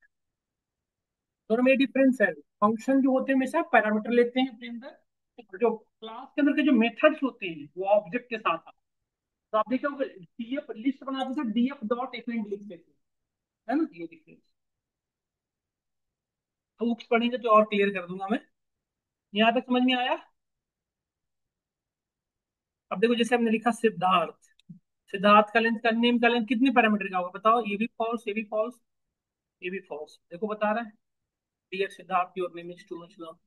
दोनों में डिफरेंस है। फंक्शन जो होते हैं हमेशा पैरामीटर लेते हैं अपने अंदर, और जो क्लास के अंदर के जो मेथड्स होते हैं वो ऑब्जेक्ट के साथ आते हैं। तो आप देखोगे डीएफ लिस्ट बनाते थे, डीएफ डॉट अपेंड लिखते थे, है ना? ये डिफरेंस। बुक्स पढ़ेंगे तो और क्लियर कर दूंगा मैं। यहाँ तक समझ में आया? अब देखो जैसे हमने लिखा सिद्धार्थ। सिद्धार्थ का लेंथ, का नेम का लेंथ कितने पैरामीटर का होगा बताओ? ये भी फॉल्स, ये भी फॉल्स, ये भी फॉल्स। देखो बता रहा है, dear Siddharth your name is too much long.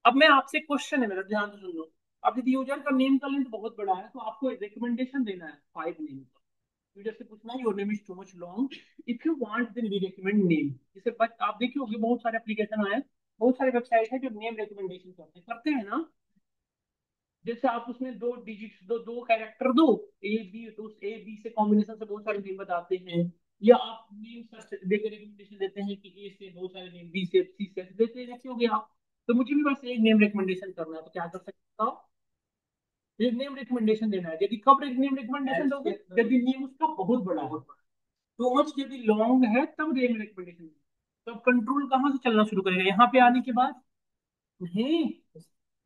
अब मैं आपसे क्वेश्चन है मेरा, ध्यान से सुन लो। अब यदि यूजर का नेम का लेंथ बहुत बड़ा है तो आपको रिकमेंडेशन देना है 5 नेम का। यूजर से पूछना है your name is too much long, if you want then we recommend name. जैसे बट आप देखिए होंगे बहुत सारे एप्लीकेशन आए हैं, बहुत सारे वेबसाइट है जो नेम रिकमेंडेशन करते हैं ना। जैसे आप उसमें दो डिजिट दो दो कैरेक्टर दो, ए बी, तो उस ए बी से कॉम्बिनेशन से बहुत सारे नेम बताते हैं। या आप नेम सर्च देकर रिकमेंडेशन देते हैं कि ए से बहुत सारे नेम, बी से, सी से, ऐसे देते हैं, जैसे हो गया आप। तो मुझे भी बस एक नेम रिकमेंडेशन करना है, तो क्या कर सकता हूँ? एक नेम रिकमेंडेशन देना है। यदि कब नेम रिकमेंडेशन दोगे? यदि नेम उसका बहुत बड़ा है, टू मच यदि लॉन्ग है तब नेम रिकमेंडेशन। तब कंट्रोल कहाँ से चलना शुरू करेगा? यहाँ पे आने के बाद नहीं।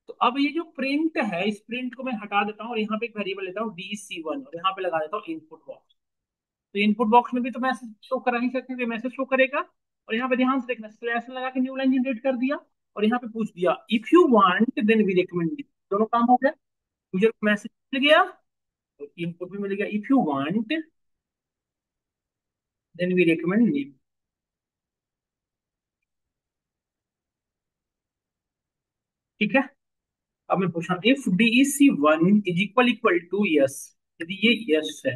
तो अब ये जो प्रिंट है, इस प्रिंट को मैं हटा देता हूँ और यहाँ पे एक वेरिएबल लेता हूँ DC1 और यहाँ पे लगा देता हूँ इनपुट बॉक्स। तो इनपुट बॉक्स में भी तो मैसेज शो करा ही सकते हैं, मैसेज शो करेगा। और यहाँ पे ध्यान से देखना, स्लैश लगा के न्यू लाइन जनरेट कर दिया और यहाँ पे पूछ दिया if you want then we recommend. दोनों काम हो गया। यूजर को मैसेज मिल गया और इनपुट भी मिल गया, if you want then we recommend. ठीक है। अब मैं पूछ रहा हूँ if DEC1 is equal equal to yes, यदि ये यस है।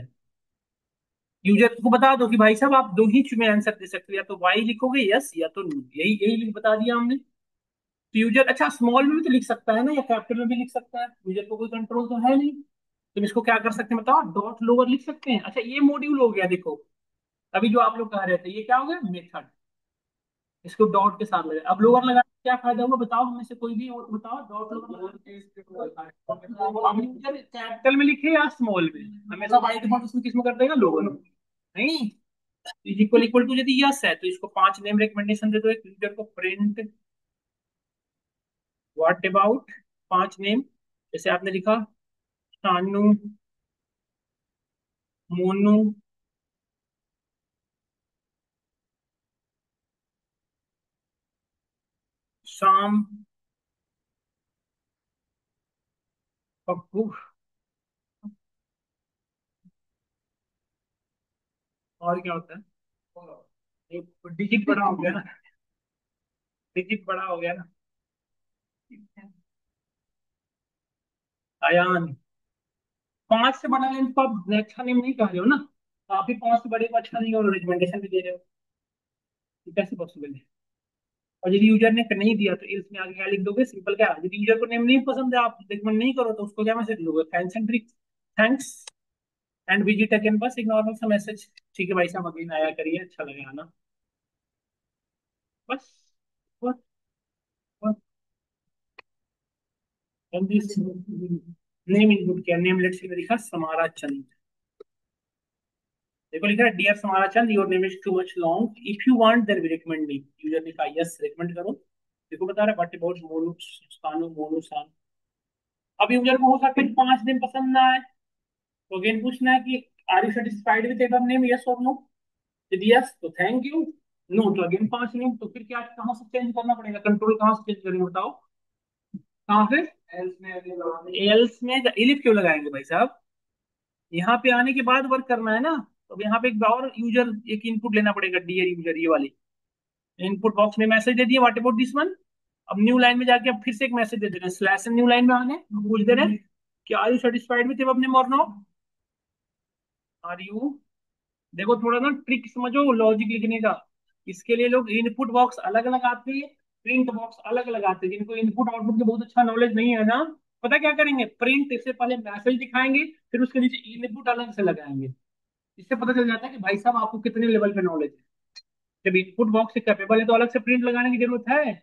यूजर को बता दो कि भाई साहब आप दो ही में आंसर दे सकते हो, या तो वाई लिखोगे यस या तो नो, यही यही बता दिया हमने। तो यूजर अच्छा स्मॉल में भी तो लिख सकता है ना, या कैपिटल में भी लिख सकता है, यूजर को कोई कंट्रोल तो है नहीं। तो इसको क्या कर सकते हैं बताओ? डॉट लोअर लिख सकते हैं। अच्छा ये मॉड्यूल हो गया देखो, अभी जो आप लोग कह रहे थे ये क्या हो गया? मेथड। इसको डॉट के साथ लगा, अब लोअर लगा क्या फायदा होगा बताओ? हमें से कोई भी और बताओ। डॉट लोअर कैपिटल में लिखे या स्मॉल में? हमेशा बाई डिफॉल्ट उसमें किस में कर देगा? लोअर। नहीं, इक्वल इक्वल टू यदि यस है तो इसको 5 नेम रिकमेंडेशन दे दो एक यूजर को। Print what about 5 name. जैसे आपने लिखा शानू, मोनू, शाम, पप्पू। और क्या होता है? एक डिजिट बड़ा हो गया ना, डिजिट बड़ा हो गया ना। अयान। 5 से बड़ा लेंथ को आप अच्छा नेम नहीं कह रहे हो ना, तो आप ही 5 से बड़े को अच्छा नहीं और रिकमेंडेशन भी दे रहे हो। ये कैसे पॉसिबल है? और यदि यूजर ने नहीं दिया तो इल्स में आगे क्या लिख दोगे? सिंपल क्या, यदि यूजर को नेम नहीं पसंद है आप रिकमेंड नहीं करो तो उसको क्या मैसेज दोगे? Thanks and trick, thanks and visit again, बस एक नॉर्मल सा मैसेज। ठीक है भाई साहब अगेन आया करिए, अच्छा लगेगा ना। बस। बस बस। नेम इनपुट किया, नेम लेट्स से लिखा समारा चंद। देखो लिखा है dear Samara Chand your name is too much long, if you want then we recommend me. User ने कहा यस रिकमेंड करो। देखो बता रहा है व्हाट अबाउट मोनू सानू, मोनू सान। अब यूजर को हो सकता है कि 5 दिन पसंद ना आए, तो अगेन पूछना है कि are you satisfied with ever name, yes और नो। यदि यस तो थैंक यू, नो तो अगेन 5 नेम। तो फिर क्या कहाँ से चेंज करना पड़ेगा? कंट्रोल कहाँ से चेंज करेंगे बताओ? कहाँ से? एल्स में इलिफ क्यों लगाएंगे भाई साहब? यहाँ पे आने के बाद वर्क करना है ना। तो अब यहाँ पे एक और यूजर एक इनपुट लेना पड़ेगा, डियर यूजर ये वाली। इनपुट बॉक्स में मैसेज दे दिए व्हाट अबाउट दिस वन। अब न्यू लाइन में जाके अब फिर से एक मैसेज दे दे रहे हैं, स्लैश न्यू लाइन में आने पूछ दे रहे हैं कि आर यू सेटिस्फाइड विथ अपने मॉर्नो, आर यू। देखो थोड़ा ना ट्रिक समझो लॉजिक लिखने का। इसके लिए लोग इनपुट बॉक्स अलग अलग आते हैं, प्रिंट बॉक्स अलग अलग आते हैं। जिनको इनपुट आउटपुट की बहुत अच्छा नॉलेज नहीं है ना, पता क्या करेंगे? प्रिंट से पहले मैसेज दिखाएंगे, फिर उसके नीचे इनपुट अलग से लगाएंगे। इससे पता चल जाता है कि भाई साहब आपको कितने लेवल पे नॉलेज है। जब इनपुट बॉक्स से कैपेबल है तो अलग से प्रिंट लगाने की जरूरत है।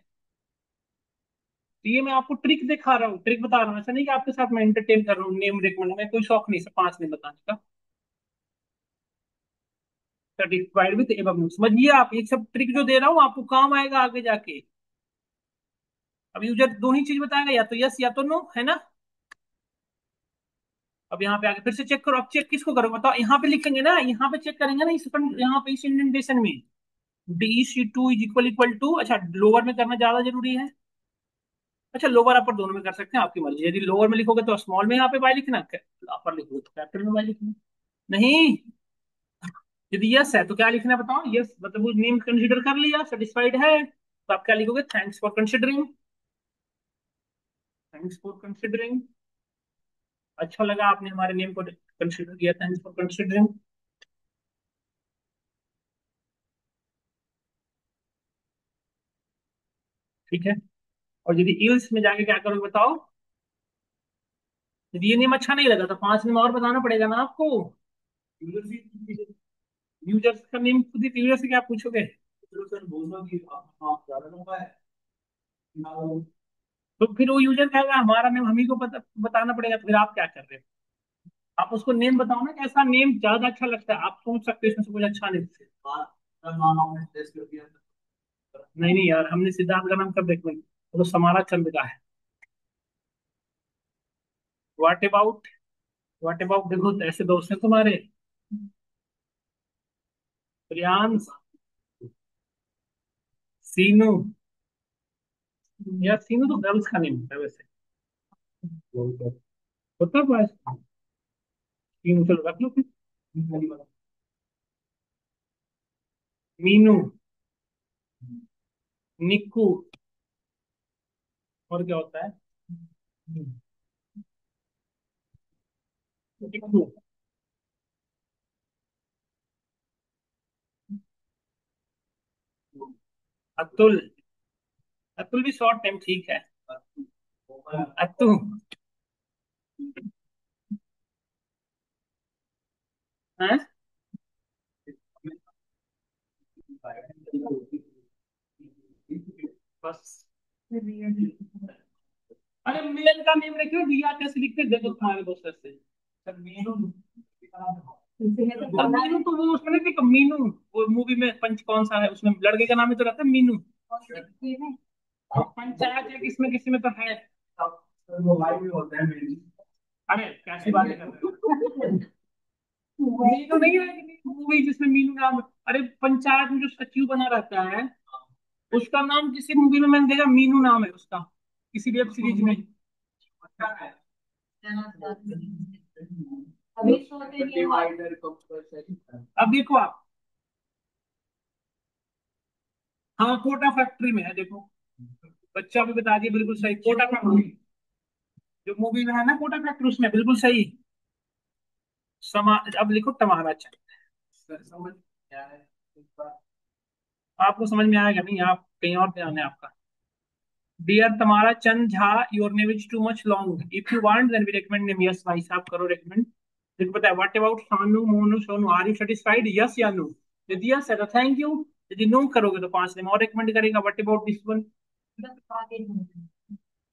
तो ये मैं आपको ट्रिक दिखा रहा हूँ, ट्रिक बता रहा हूँ, ऐसा नहीं कि आपके साथ मैं एंटरटेन कर रहा हूँ। नेम रिकमेंड में कोई शौक नहीं, सब 5 नेम बताने का। सर्टिफाइड विद एबव, समझिए आप ये सब ट्रिक जो दे रहा हूँ आपको काम आएगा आगे जाके। अब यूजर दो ही चीज बताएगा, या तो यस या तो नो, है ना। अब यहाँ पे आगे फिर से चेक करो। अब चेक किसको करो बताओ? यहाँ पे लिखेंगे ना, यहाँ पे चेक करेंगे ना, इस यहाँ पे इस इंडेंटेशन में। DC2 = अच्छा, लोअर में करना ज्यादा जरूरी है। अच्छा, लोअर अपर दोनों में कर सकते हैं, आपकी मर्जी। यदि लोअर में लिखोगे तो स्मॉल में यहाँ पे वाई लिखना, अपर लिखोगे तो कैपिटल में वाई लिखना। नहीं, यदि यस है तो क्या लिखना है बताओ? यस मतलब वो नेम कंसीडर कर लिया, सेटिस्फाइड है, तो आप क्या लिखोगे? Thanks for considering. Thanks for considering. अच्छा लगा आपने हमारे नेम को कंसिडर किया, थैंक्स फॉर कंसिडरिंग। ठीक है। और यदि इल्स में जाके क्या करोगे बताओ? यदि ये नेम अच्छा नहीं लगा तो 5 नेम और बताना पड़ेगा ना आपको। यूजर्स का नेम खुद ही यूजर से क्या पूछोगे? तो फिर वो यूजर कहेगा हमारा नेम हम ही को बताना पड़ेगा, तो फिर आप क्या कर रहे हो? आप उसको नेम बताओ ना, कैसा नेम ज्यादा अच्छा लगता है, आप सोच सकते हो इसमें से कुछ अच्छा नेम। नहीं नहीं यार, हमने सिद्धार्थ का नाम कब देखा? वो तो समारा चंद का है। व्हाट अबाउट, व्हाट अबाउट देखो, ऐसे दोस्त हैं तुम्हारे, प्रियांश, सीनू। यार सीनू तो गर्ल्स का नेम होता है वैसे, होता है बॉयज का? सीनू चलो रख लो फिर। मीनू, निक्कू, और क्या होता है? निक्कू, अतुल। अतुल भी शॉर्ट नेम ठीक है। अतु। हैं? बस। अरे मेल का नेम रखियो, रिया कैसे लिखते हैं? देखो तुम्हारे दोस्त से। सर मीनू। सर मीनू तो वो उसमें नहीं देखा मीनू? वो मूवी में पंच कौन सा है, उसमें लड़के का नाम ही तो रहता है मीनू। और पंचायत है किसमें किसी में तो है। अरे कैसी बातें कर रहे हो? मीनू नहीं है मूवी जिसमें मीनू नाम है? अरे पंचायत में जो सचिव बना रहता है, उसका नाम किसी मूवी में मैंने देखा मीनू नाम है उसका, किसी वेब सीरीज में। अभी सोते नहीं हुआ। अब देखो आप, हाँ कोटा फैक्ट्री में है देखो, बच्चा भी बता दिया बिल्कुल सही, कोटा फैक्ट्री। जो मूवी में है ना कोटा फैक्ट्री, उसमें बिल्कुल सही। अब लिखो टमारा चंद। समझ क्या है? आपको समझ में आएगा नहीं, आप कहीं और ध्यान है आपका। Dear Tamara Chand Jha, your name is too much long, if you want then we recommend name. Yes भाई साहब करो रेकमेंड। देखो पता है, what about Sanu Monu Sonu, are you satisfied? Yes या नो? यदि यस है तो थैंक यू, यदि नो करोगे तो 5 नेम और रेकमेंड करेगा। What about this one?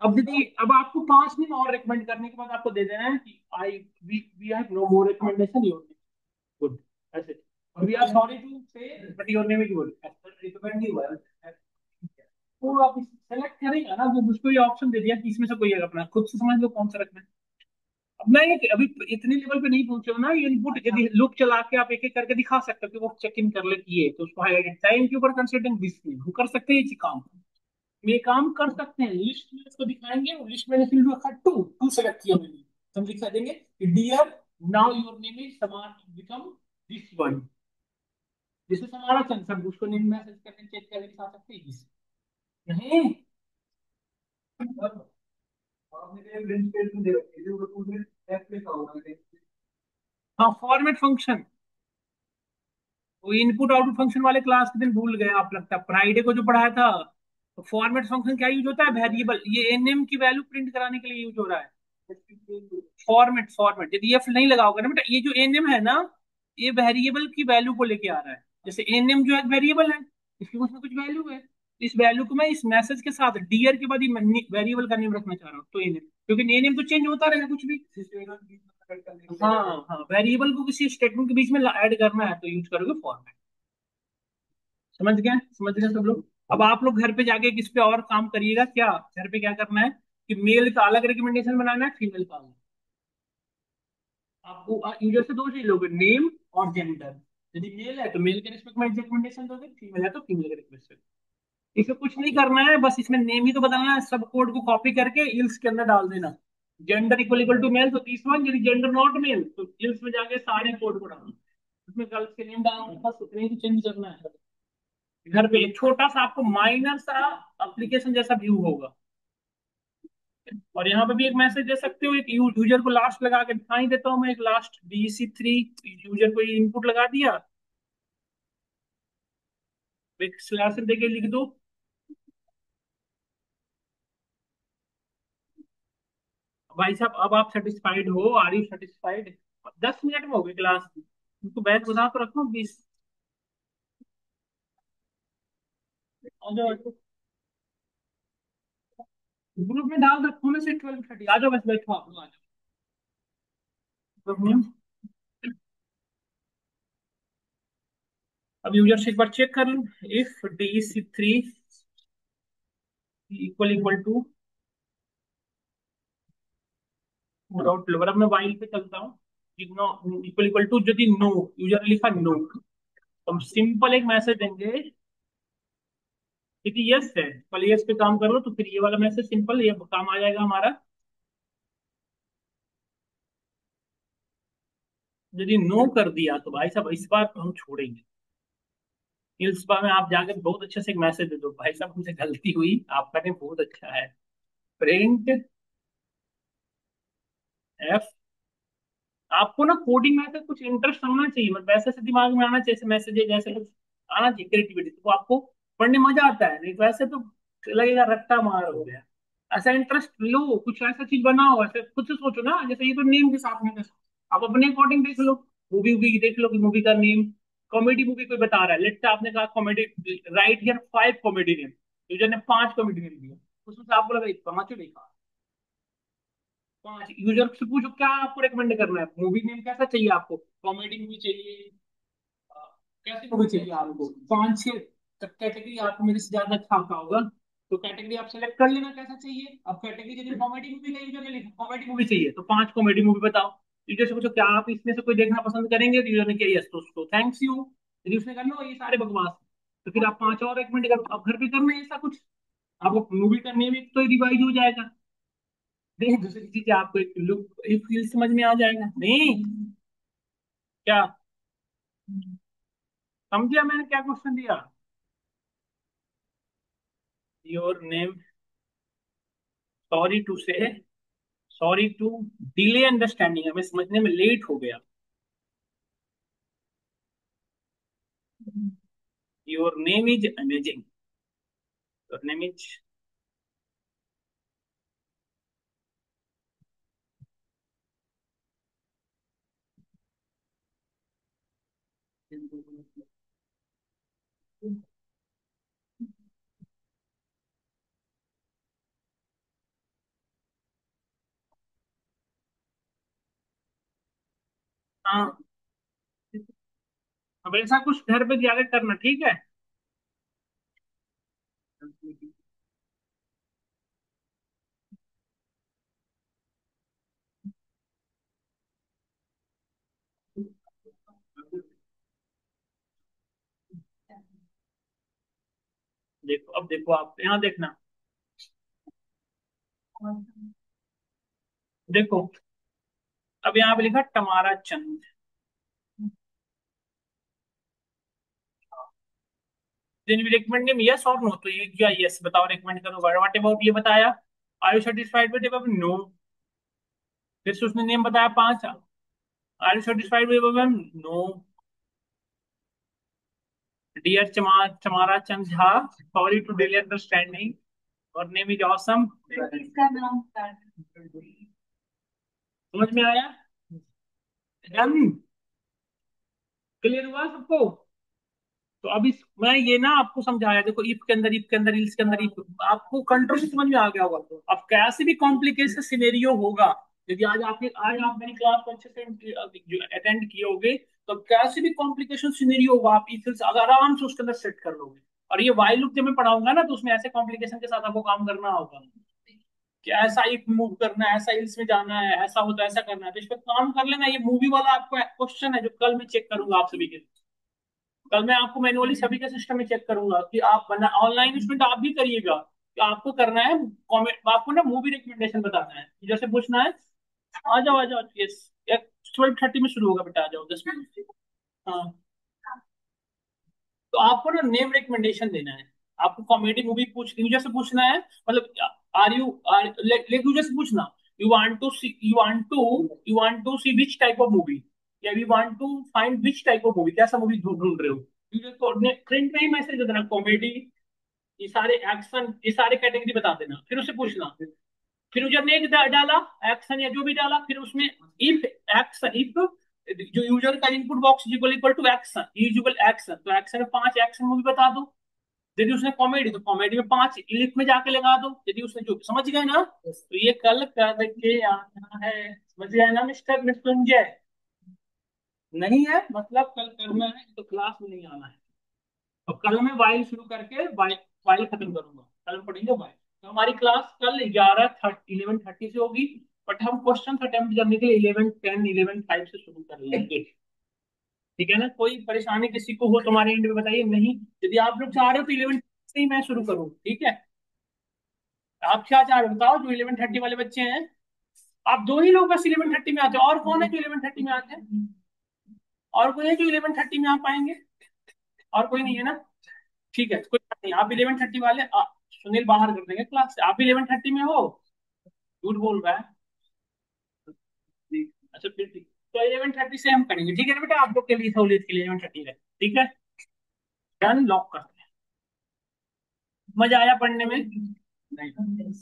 अब यदि अब आपको 5 दिन और रिकमेंड करने के बाद आपको दे देना है कि I we we have no more recommendation, your good, ऐसे। और we are sorry to say but your name is good, recommend ही हुआ है। तो आप सेलेक्ट करेगा ना, वो उसको ये ऑप्शन दे दिया कि इसमें से कोई एक अपना खुद से समझ लो कौन सा रखना है। अब मैं अभी इतने लेवल पे नहीं पहुंचे हो ना, ये इनपुट यदि लुक चला के आप एक एक करके दिखा सकते हो कि वो चेक इन कर ले कि ये तो उसको highlight, thank you for considering this, हम कर सकते हैं ये काम। ये काम कर सकते हैं, लिस्ट में इसको दिखाएंगे और लिस्ट में फिर रखा टू, टू सेलेक्ट किया मैंने, तो हम लिखा देंगे dear now your name is समान बिकम दिस वन, जैसे हमारा चंद सब उसको नेम मैसेज करके चेक करके दिखा सकते हैं इस। नहीं, हाँ फॉर्मेट फंक्शन, वो इनपुट आउटपुट फंक्शन वाले क्लास के दिन भूल गए आप, लगता है फ्राइडे को जो पढ़ाया था। तो फॉर्मेट फंक्शन क्या यूज होता है? वेरिएबल, ये एनएम की वैल्यू प्रिंट कराने के लिए यूज हो रहा है। फॉर्मेट, फॉर्मेट यदि एफ नहीं लगा होगा ना बेटा, ये जो एनएम है ना, ये वेरिएबल की वैल्यू को लेके आ रहा है। जैसे एनएम जो एक वेरिएबल है, इसकी कुछ ना कुछ वैल्यू है, इस वैल्यू को मैं इस मैसेज के साथ डियर के बाद वेरिएबल का नेम रखना चाह रहा हूँ, तो एनएम, क्योंकि एनएम तो चेंज होता रहेगा कुछ भी। हाँ हाँ, वेरिएबल को किसी स्टेटमेंट के बीच में ऐड करना है तो यूज करोगे फॉर्मेट। समझ गए, समझ गए सब लोग? अब आप लोग घर पे जाके किस पे और काम करिएगा, क्या घर पे क्या करना है कि मेल का अलग रिकमेंडेशन बनाना है, फीमेल का अलग। आपको यूजर से दो चीज लोगे, नेम और जेंडर। यदि मेल है तो मेल के रिस्पेक्ट में एग्जैक्ट कंडीशन दोगे, फीमेल है तो फीमेल के रिस्पेक्ट में। इसमें कुछ नहीं करना है, बस इसमें नेम ही तो बदलना है, सब कोड को कॉपी करके इल्स के अंदर डाल देना। Gender equal equal to male तो दिस वन, यदि जेंडर नॉट मेल तो इल्स में जाके सारे कोड को डालना। उसमें गर्ल्स के नेम डालना है, बस उतने ही चेंज करना है। घर पे एक छोटा सा आपको माइनर सा एप्लीकेशन जैसा व्यू होगा। और यहाँ पे भी एक मैसेज दे सकते हो, एक यूजर को लास्ट लगा के दिखाई देता हूँ मैं, एक लास्ट BC3 यूजर को इनपुट लगा दिया, एक स्लैश देके लिख दो। भाई साहब अब आप सेटिस्फाइड हो, आर यू सेटिस्फाइड? 10 मिनट में हो गई क्लास, तुमको बैच बना तो रखो 20। आ जाओ, ग्रुप में डाल रखो मैं से 12:30 आ जाओ, बस बैठो आप लोग आ जाओ। अब यूजर से एक बार चेक कर लो, if DEC3 equal equal to without lower, अब मैं वाइल पे चलता हूँ। नो इक्वल इक्वल टू, यदि नो, यूजर ने लिखा नो, तो हम सिंपल एक मैसेज देंगे। यदि यस है, पहले यस पे काम कर लो, तो फिर ये वाला मैसेज सिंपल ये काम आ जाएगा हमारा। यदि नो कर दिया तो भाई साहब इस बार तो हम छोड़ेंगे। इस बार में आप जाकर बहुत अच्छे से एक मैसेज दे दो, भाई साहब हमसे गलती हुई, आपका ने बहुत अच्छा है। प्रिंट एफ, आपको ना कोडिंग में से कुछ इंटरेस्ट होना चाहिए, मतलब वैसे से दिमाग में आना चाहिए, मैसेज जैसे कुछ आना चाहिए, क्रिएटिविटी, तो आपको पढ़ने में मजा आता है। नहीं तो वैसे तो लगेगा रट्टा मार हो गया। ऐसा इंटरेस्ट लो, कुछ ऐसा चीज बनाओ, ऐसे खुद से सोचो ना, जैसे ये तो नेम के साथ में आप अपने अकॉर्डिंग देख लो। मूवी वूवी देख लो कि मूवी का नेम, कॉमेडी मूवी कोई बता रहा है, लेट से आपने कहा comedy, right here 5 comedy name, user ने 5 कॉमेडी नेम दिया, उसमें से आपको लगा पांचों देखा। 5 यूजर से पूछो क्या आपको रेकमेंड करना है, मूवी नेम कैसा चाहिए आपको, कॉमेडी मूवी चाहिए, अ, कैसी मूवी चाहिए आपको, 5 6 कैटेगरी आपको मेरे से ज्यादा अच्छा आता होगा, तो कैटेगरी आप सेलेक्ट कर लेना कैसा चाहिए। अब कैटेगरी यदि कॉमेडी मूवी का यूजर ने लिखा कॉमेडी मूवी चाहिए, तो 5 कॉमेडी मूवी बताओ। यूजर से पूछो क्या आप इसमें से कोई देखना पसंद करेंगे, तो यूजर ने किया यस, तो उसको थैंक्स यू। यदि उसने करना ये सारे बकवास, तो फिर आप 5 और रेकमेंड करो। अब घर पे करना है ऐसा कुछ, आपको मूवी का नेम एक तो रिवाइज हो जाएगा, नहीं दूसरी चीज आपको एक लुक एक फील समझ में आ जाएगा। नहीं क्या समझिया मैंने क्या क्वेश्चन दिया? योर नेम, सॉरी टू से, सॉरी टू डिले अंडरस्टैंडिंग, हमें समझने में लेट हो गया। Your name is amazing, your name is, हाँ। अब ऐसा कुछ घर पे जाकर करना, ठीक है? देखो अब देखो, आप यहाँ देखना, देखो अब यहाँ पे लिखा Tamara Chand, then we recommend him yes और नो, तो ये क्या यस बताओ रिकमेंड करो, व्हाट अबाउट ये बताया, are you satisfied with above, no. फिर से उसने नेम बताया 5, are you satisfied with above, no. Dear Chamara Chand Jha, sorry to delay understanding, और नेम इज ऑसम। इसका नाम क्या समझ में आया? डन, क्लियर हुआ सबको? तो अब इस मैं ये ना आपको समझाया, देखो इफ के अंदर, इफ के अंदर, इल्स के अंदर, इफ, आपको कंट्रोल समझ में आ गया होगा। अब कैसे भी कॉम्प्लिकेटेड सिनेरियो होगा, यदि आज आप मेरी क्लास को अच्छे से अटेंड किए होगे, तो कैसे भी कॉम्प्लिकेशन सिनेरियो होगा, आप इफ अगर आराम से उसके अंदर सेट कर लोगे। और ये वाइल लूप जब मैं पढ़ाऊंगा ना, तो उसमें ऐसे कॉम्प्लिकेशन के साथ आपको काम करना होगा, कि ऐसा एक मूव करना है, ऐसा हिल्स में जाना है, ऐसा होता है, ऐसा करना है, तो इस पर काम कर लेना। ये मूवी वाला आपको क्वेश्चन है जो कल मैं चेक करूंगा आप सभी के। कल मैं आपको मैनुअली सभी का सिस्टम में चेक करूंगा कि आप बना ऑनलाइन उसमें तो आप भी करिएगा कि आपको करना है कमेंट, आपको ना मूवी रिकमेंडेशन बताना है, जैसे पूछना है। आ जाओ यस। 12:30 में शुरू होगा बेटा, आ जाओ 10 मिनट। हाँ, तो आपको ना नेम रिकमेंडेशन देना है। आपको कॉमेडी मूवी यूजर से पूछना है, मतलब are you are like user से पूछना, you want to see which type of movie, या you want to find which type of movie, कैसा मूवी ढूंढ रहे हो। यूजर को प्रिंट में ही मैसेज दे देना, कॉमेडी, ये सारे एक्शन, ये सारे कैटेगरी बता देना, फिर उससे पूछना। फिर यूजर ने एक डाला एक्शन या जो भी डाला, फिर उसमें इफ एक्शन, इफ जो यूजर का input box equal equal to action, equal action, तो एक्शन में 5 एक्शन मूवी बता दो। यदि उसने कॉमेडी, तो कॉमेडी में 5 लिख में जाके लगा दो। यदि उसने जो, समझ गए ना, तो ये कल करके आना है, समझ गए ना मिस्टर मृत्युंजय। नहीं है मतलब कल करना है तो क्लास में नहीं आना है। तो कल मैं वाइल शुरू करके वाइल वाइल खत्म करूंगा, कल पढ़ेंगे वाइल। तो हमारी क्लास कल 11:30 से होगी, बट हम क्वेश्चन अटेम्प्ट करने के लिए 11:10 11:05 से शुरू कर लेंगे। ठीक है ना, कोई परेशानी किसी को हो तुम्हारे एंड में बताइए, नहीं यदि आप लोग चाह रहे हो तो 11 से ही मैं शुरू करूँ, ठीक है। आप क्या चाह रहे हो बताओ, जो 11:30 वाले बच्चे हैं। आप दो ही लोग बस 11:30 में आते हो, और कौन है जो 11:30 में आते हैं? और कोई है जो 11:30 में आ पाएंगे? और कोई नहीं है ना? ठीक है, कोई बात नहीं, आप 11:30 वाले सुनील बाहर कर देंगे क्लास से। आप 11:30 में हो? झूठ बोल रहा है। अच्छा फिर ठीक, तो 11:30 से हम करेंगे, ठीक है ना बेटा, आप लोग के लिए सहूलियत के लिए 11:30 है, ठीक है। डन, लॉक करते हैं। मजा आया पढ़ने में? नहीं।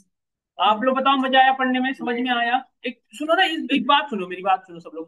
आप लोग बताओ, मजा आया पढ़ने में, समझ में आया? एक सुनो ना, एक बात सुनो, मेरी बात सुनो सब लोग,